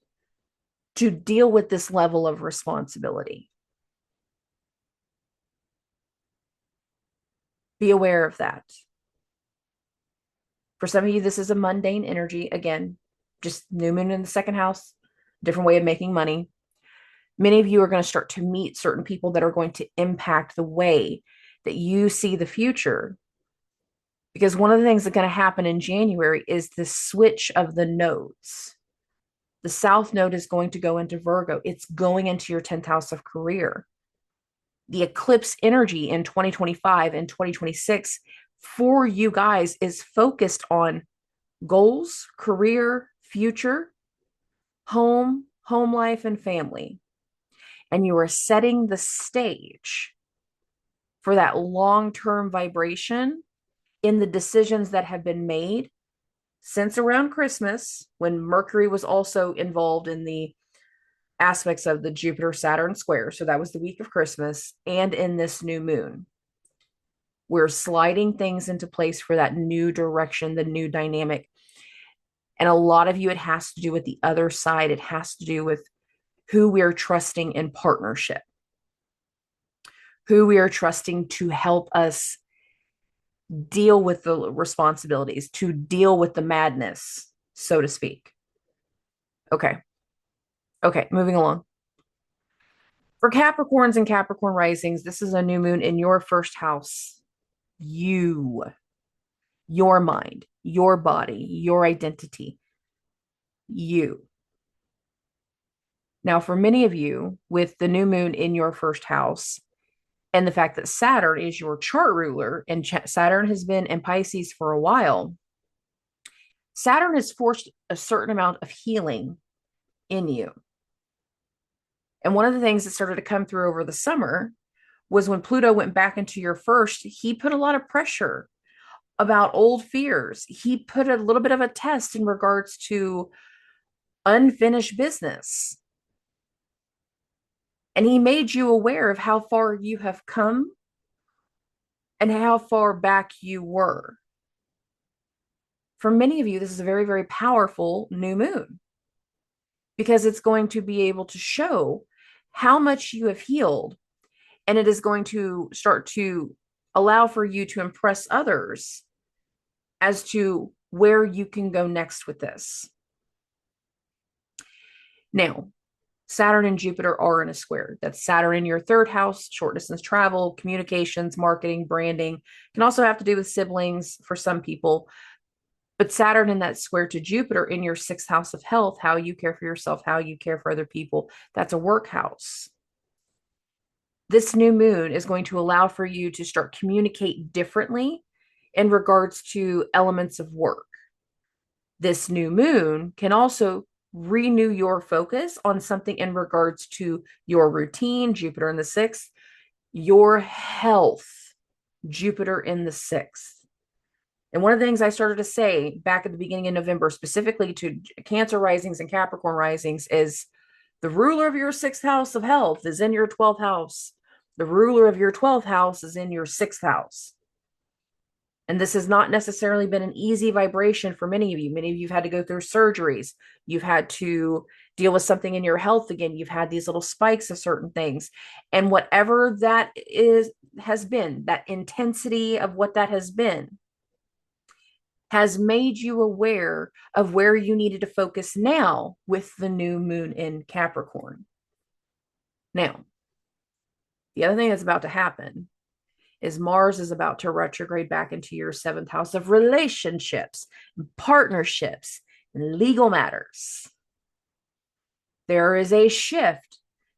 to deal with this level of responsibility. Be aware of that. For some of you, this is a mundane energy. Again, just new moon in the second house, different way of making money. Many of you are going to start to meet certain people that are going to impact the way that you see the future. Because one of the things that's going to happen in January is the switch of the nodes. The South Node is going to go into Virgo. It's going into your 10th house of career. The eclipse energy in 2025 and 2026 for you guys is focused on goals, career, future, home life, and family. And you are setting the stage for that long-term vibration in the decisions that have been made since around Christmas, when Mercury was also involved in the aspects of the Jupiter-Saturn square. So that was the week of Christmas, and in this new moon. We're sliding things into place for that new direction, the new dynamic. And a lot of you, it has to do with the other side. It has to do with who we are trusting in partnership, who we are trusting to help us deal with the responsibilities, to deal with the madness, so to speak. Okay, moving along. For Capricorns and Capricorn risings, this is a new moon in your first house. Your mind, your body, your identity, you. Now, for many of you, with the new moon in your first house and the fact that Saturn is your chart ruler, and Saturn has been in Pisces for a while, Saturn has forced a certain amount of healing in you. And one of the things that started to come through over the summer was when Pluto went back into your first, he put a lot of pressure about old fears. He put a little bit of a test in regards to unfinished business. And he made you aware of how far you have come and how far back you were. For many of you, this is a very, very powerful new moon, because it's going to be able to show how much you have healed. And it is going to start to allow for you to impress others as to where you can go next with this. Now, Saturn and Jupiter are in a square. That's Saturn in your third house, short distance travel, communications, marketing, branding. Can also have to do with siblings for some people. But Saturn in that square to Jupiter in your sixth house of health, how you care for yourself, how you care for other people, that's a work house. This new moon is going to allow for you to start communicate differently in regards to elements of work. This new moon can also renew your focus on something in regards to your routine, Jupiter in the sixth, your health, Jupiter in the sixth. And one of the things I started to say back at the beginning of November, specifically to Cancer risings and Capricorn risings, is the ruler of your sixth house of health is in your 12th house. The ruler of your 12th house is in your sixth house. And this has not necessarily been an easy vibration for many of you. Many of you have had to go through surgeries. You've had to deal with something in your health again. You've had these little spikes of certain things. And whatever that has been, that intensity of what that has been, has made you aware of where you needed to focus now with the new moon in Capricorn. Now, the other thing that's about to happen is Mars is about to retrograde back into your seventh house of relationships, and partnerships, and legal matters. There is a shift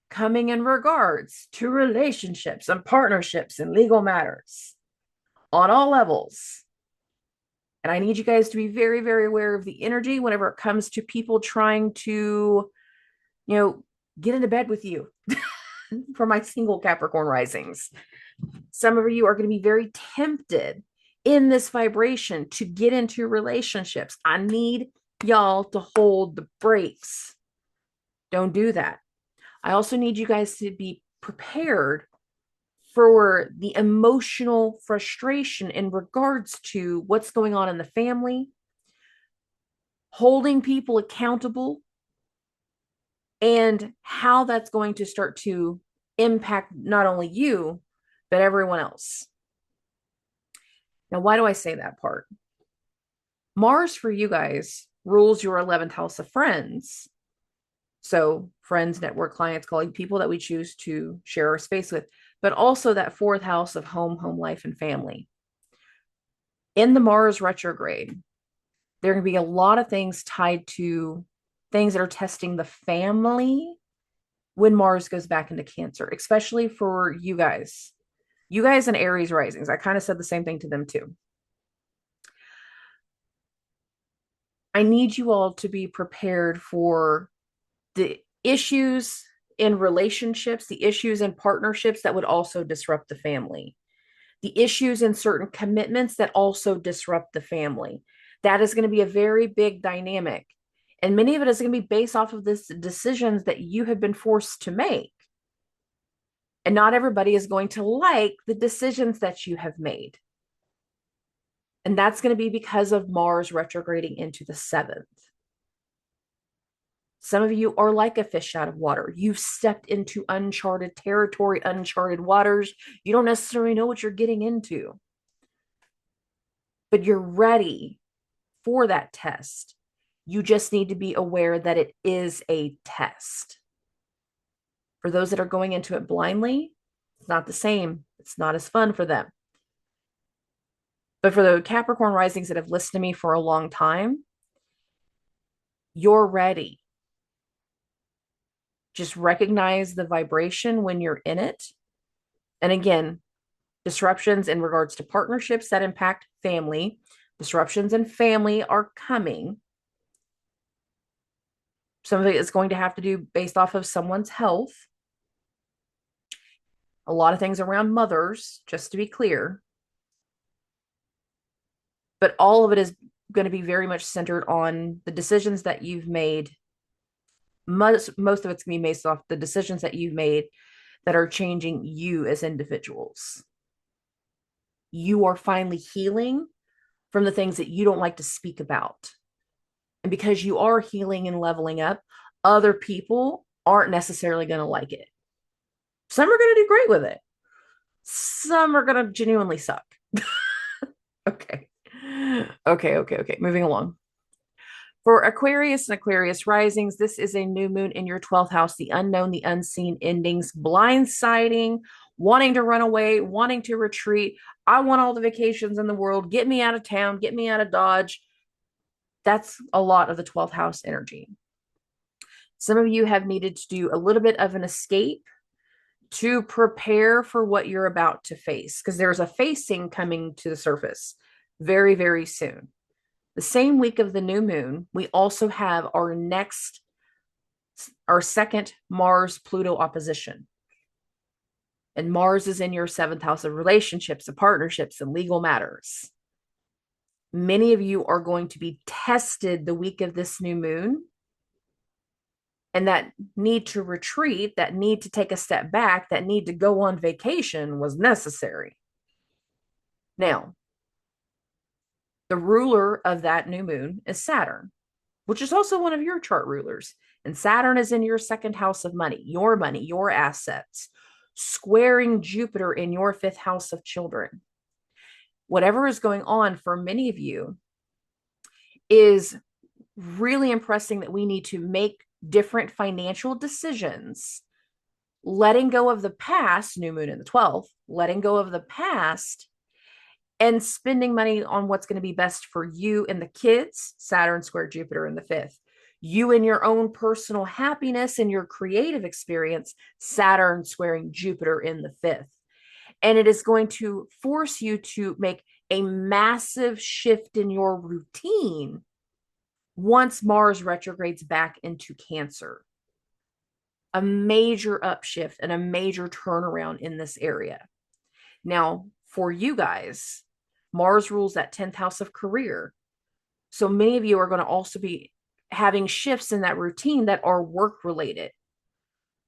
coming in regards to relationships and partnerships and legal matters on all levels. And I need you guys to be very, very aware of the energy whenever it comes to people trying to, get into bed with you. For my single Capricorn risings, some of you are going to be very tempted in this vibration to get into relationships. I need y'all to hold the brakes. Don't do that. I also need you guys to be prepared for the emotional frustration in regards to what's going on in the family, holding people accountable, and how that's going to start to impact not only you, but everyone else. Now, why do I say that part? Mars for you guys rules your 11th house of friends. So friends, network, clients, colleagues, people that we choose to share our space with, but also that fourth house of home, home life, and family. In the Mars retrograde, there are going to be a lot of things tied to things that are testing the family when Mars goes back into Cancer, especially for you guys. You guys and Aries risings. I kind of said the same thing to them too. I need you all to be prepared for the issues in relationships, the issues in partnerships that would also disrupt the family, the issues in certain commitments that also disrupt the family. That is going to be a very big dynamic. And many of it is going to be based off of this decisions that you have been forced to make. And not everybody is going to like the decisions that you have made. And that's going to be because of Mars retrograding into the 7th. Some of you are like a fish out of water. You've stepped into uncharted territory, uncharted waters. You don't necessarily know what you're getting into, but you're ready for that test. You just need to be aware that it is a test. For those that are going into it blindly, it's not the same. It's not as fun for them. But for the Capricorn risings that have listened to me for a long time, you're ready. Just recognize the vibration when you're in it. And again, disruptions in regards to partnerships that impact family, disruptions in family are coming. Some of it is going to have to do based off of someone's health. A lot of things around mothers, just to be clear. But all of it is going to be very much centered on the decisions that you've made. Most of it's going to be based off the decisions that you've made that are changing you as individuals. You are finally healing from the things that you don't like to speak about. And because you are healing and leveling up, other people aren't necessarily going to like it. Some are going to do great with it. Some are going to genuinely suck. Okay. Moving along. For Aquarius and Aquarius risings, this is a new moon in your 12th house, the unknown, the unseen endings, blindsiding, wanting to run away, wanting to retreat. I want all the vacations in the world. Get me out of town. Get me out of Dodge. That's a lot of the 12th house energy. Some of you have needed to do a little bit of an escape to prepare for what you're about to face, because there's a facing coming to the surface very, very soon. The same week of the new moon, we also have our second Mars-Pluto opposition. And Mars is in your 7th house of relationships, of partnerships, and legal matters. Many of you are going to be tested the week of this new moon. And that need to retreat, that need to take a step back, that need to go on vacation was necessary. Now, the ruler of that new moon is Saturn, which is also one of your chart rulers. And Saturn is in your 2nd house of money, your assets, squaring Jupiter in your 5th house of children. Whatever is going on for many of you is really impressing that we need to make different financial decisions, letting go of the past, new moon in the 12th, letting go of the past and spending money on what's going to be best for you and the kids, Saturn square Jupiter in the 5th. You and your own personal happiness and your creative experience, Saturn squaring Jupiter in the 5th. And it is going to force you to make a massive shift in your routine once Mars retrogrades back into Cancer. A major upshift and a major turnaround in this area. Now, for you guys, Mars rules that 10th house of career. So many of you are going to also be having shifts in that routine that are work related.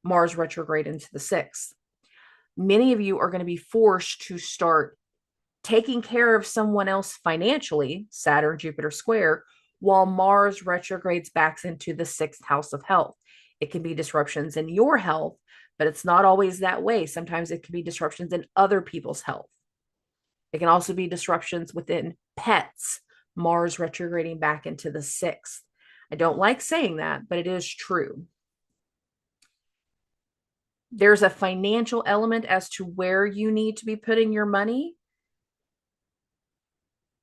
Mars retrograde into the 6th. Many of you are going to be forced to start taking care of someone else financially, Saturn, Jupiter square, while Mars retrogrades back into the 6th house of health. It can be disruptions in your health, but it's not always that way. Sometimes it can be disruptions in other people's health. It can also be disruptions within pets, Mars retrograding back into the 6th. I don't like saying that, but it is true. There's a financial element as to where you need to be putting your money.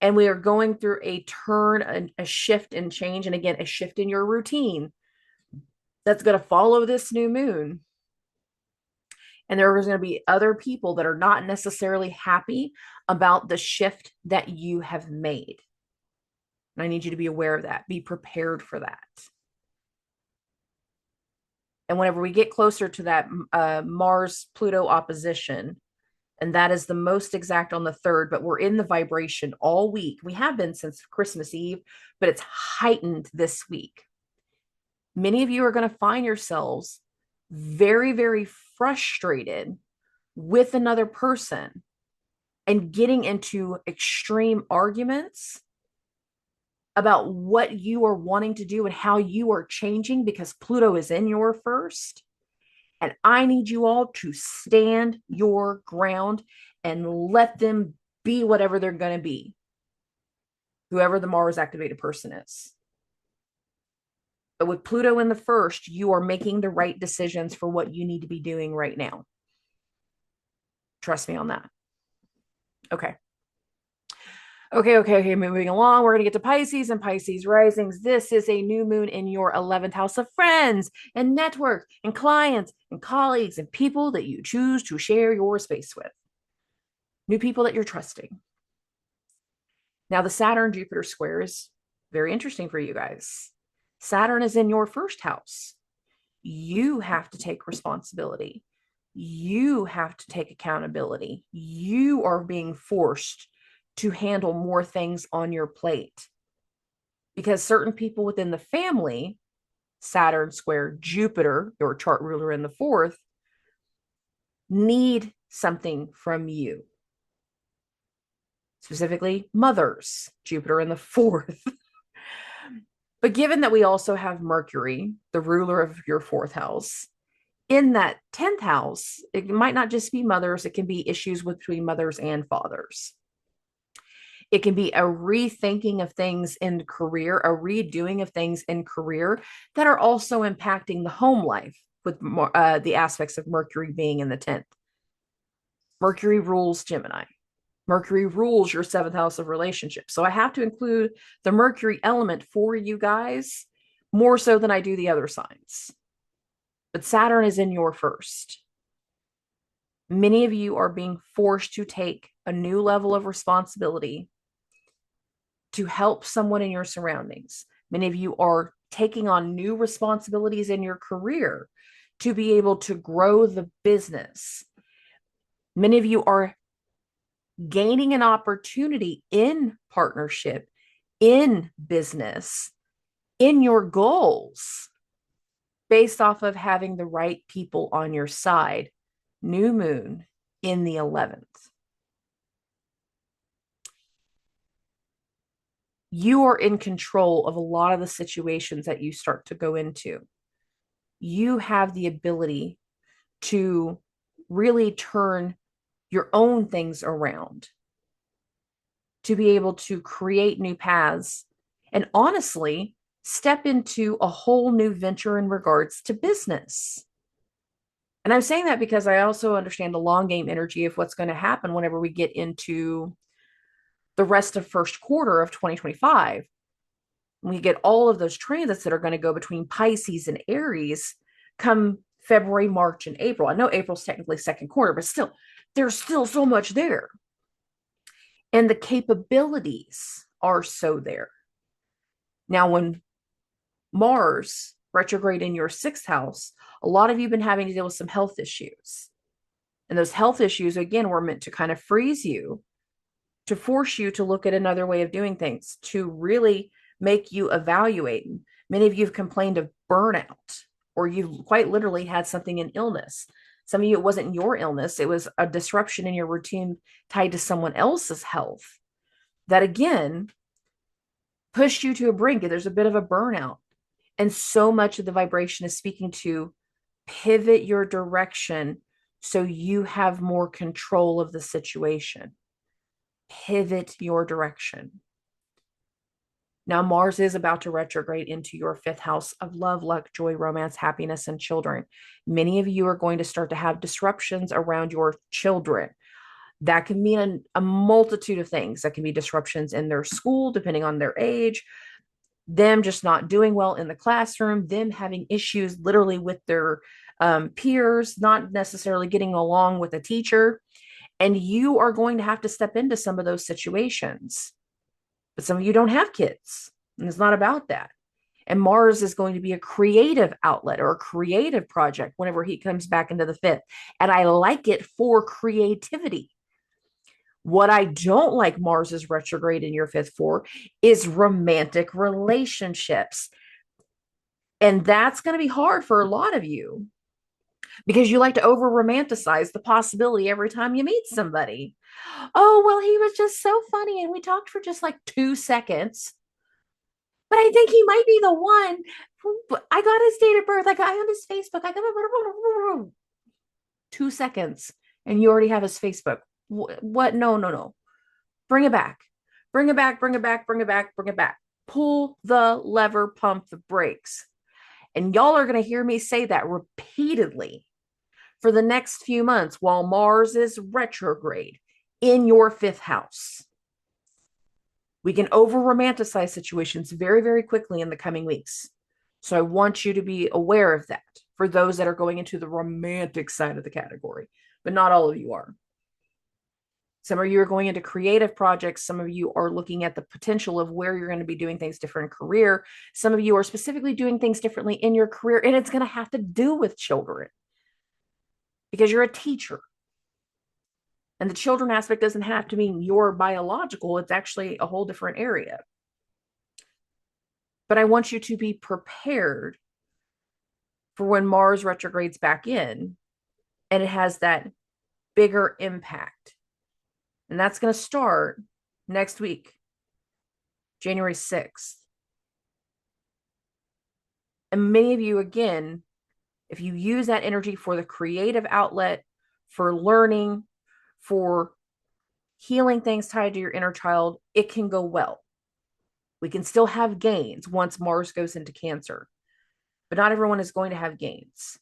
And we are going through a turn, a shift and change. And again, a shift in your routine that's going to follow this new moon. And there is going to be other people that are not necessarily happy about the shift that you have made. And I need you to be aware of that. Be prepared for that. And whenever we get closer to that Mars-Pluto opposition, and that is the most exact on the 3rd, but we're in the vibration all week. We have been since Christmas Eve, but it's heightened this week. Many of you are going to find yourselves very, very frustrated with another person and getting into extreme arguments about what you are wanting to do and how you are changing, because Pluto is in your first. And I need you all to stand your ground and let them be whatever they're going to be, whoever the Mars activated person is. But with Pluto in the first, you are making the right decisions for what you need to be doing right now. Trust me on that. Okay. Okay. Moving along, we're going to get to Pisces and Pisces risings. This is a new moon in your 11th house of friends and network and clients and colleagues and people that you choose to share your space with. New people that you're trusting. Now, the Saturn-Jupiter square is very interesting for you guys. Saturn is in your first house. You have to take responsibility. You have to take accountability. You are being forced to handle more things on your plate, because certain people within the family, Saturn square Jupiter, your chart ruler in the 4th, need something from you. Specifically, mothers, Jupiter in the 4th. But given that we also have Mercury, the ruler of your 4th house, in that 10th house, it might not just be mothers, it can be issues between mothers and fathers. It can be a rethinking of things in career, a redoing of things in career that are also impacting the home life, with the aspects of Mercury being in the 10th. Mercury rules Gemini. Mercury rules your 7th house of relationships. So I have to include the Mercury element for you guys more so than I do the other signs. But Saturn is in your first. Many of you are being forced to take a new level of responsibility to help someone in your surroundings. Many of you are taking on new responsibilities in your career to be able to grow the business. Many of you are gaining an opportunity in partnership, in business, in your goals, based off of having the right people on your side. New moon in the 11th. You are in control of a lot of the situations that you start to go into. You have the ability to really turn your own things around, to be able to create new paths and honestly step into a whole new venture in regards to business. And I'm saying that because I also understand the long game energy of what's going to happen whenever we get into the rest of first quarter of 2025. We get all of those transits that are going to go between Pisces and Aries come February, March, and April. I know April's technically second quarter, but still, there's still so much there. And the capabilities are so there. Now, when Mars retrograde in your 6th house, a lot of you have been having to deal with some health issues. And those health issues, again, were meant to kind of freeze you, to force you to look at another way of doing things, to really make you evaluate. Many of you have complained of burnout, or you've quite literally had something in illness. Some of you, it wasn't your illness. It was a disruption in your routine tied to someone else's health that, again, pushed you to a brink. There's a bit of a burnout. And so much of the vibration is speaking to pivot your direction so you have more control of the situation. Pivot your direction. Now, Mars is about to retrograde into your fifth house of love, luck, joy, romance, happiness, and children. Many of you are going to start to have disruptions around your children. That can mean a multitude of things. That can be disruptions in their school, depending on their age, them just not doing well in the classroom, them having issues literally with their peers, not necessarily getting along with a teacher. And you are going to have to step into some of those situations. But some of you don't have kids, and it's not about that. And Mars is going to be a creative outlet or a creative project whenever he comes back into the fifth. And I like it for creativity. What I don't like Mars is retrograde in your fifth for is romantic relationships. And that's going to be hard for a lot of you because you like to over romanticize the possibility every time you meet somebody. Oh, well, he was just so funny and we talked for just like 2 seconds. But I think he might be the one. I got his date of birth. I got on his Facebook. I got 2 seconds and you already have his Facebook. What? No, no, no. Bring it back. Bring it back. Bring it back. Bring it back. Bring it back. Pull the lever, pump the brakes. And y'all are going to hear me say that repeatedly for the next few months while Mars is retrograde in your fifth house. We can over romanticize situations very, very quickly in the coming weeks. So I want you to be aware of that for those that are going into the romantic side of the category, but not all of you are. Some of you are going into creative projects. Some of you are looking at the potential of where you're going to be doing things different in career. Some of you are specifically doing things differently in your career, and it's going to have to do with children because you're a teacher. And the children aspect doesn't have to mean your biological. It's actually a whole different area. But I want you to be prepared for when Mars retrogrades back in and it has that bigger impact. And that's going to start next week, January 6th. And many of you, again, if you use that energy for the creative outlet, for learning, for healing things tied to your inner child, it can go well. We can still have gains once Mars goes into Cancer, but not everyone is going to have gains.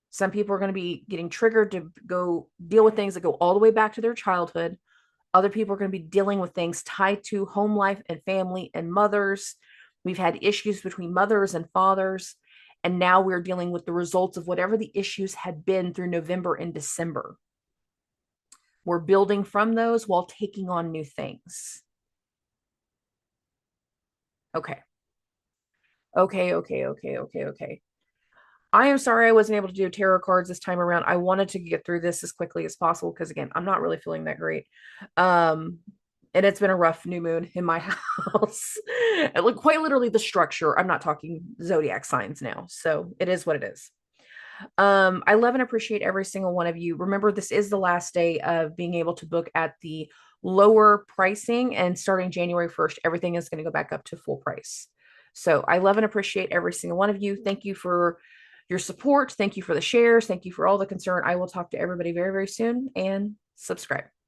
Some people are going to be getting triggered to go deal with things that go all the way back to their childhood. Other people are going to be dealing with things tied to home life and family and mothers. We've had issues between mothers and fathers, and now we're dealing with the results of whatever the issues had been through November and December. We're building from those while taking on new things. Okay. Okay. I am sorry I wasn't able to do tarot cards this time around. I wanted to get through this as quickly as possible because, again, I'm not really feeling that great. And it's been a rough new moon in my house. Like quite literally the structure. I'm not talking zodiac signs now. So it is what it is. I love and appreciate every single one of you. Remember, this is the last day of being able to book at the lower pricing, and starting January 1st, everything is going to go back up to full price. So I love and appreciate every single one of you. Thank you for your support. Thank you for the shares. Thank you for all the concern. I will talk to everybody very, very soon, and subscribe.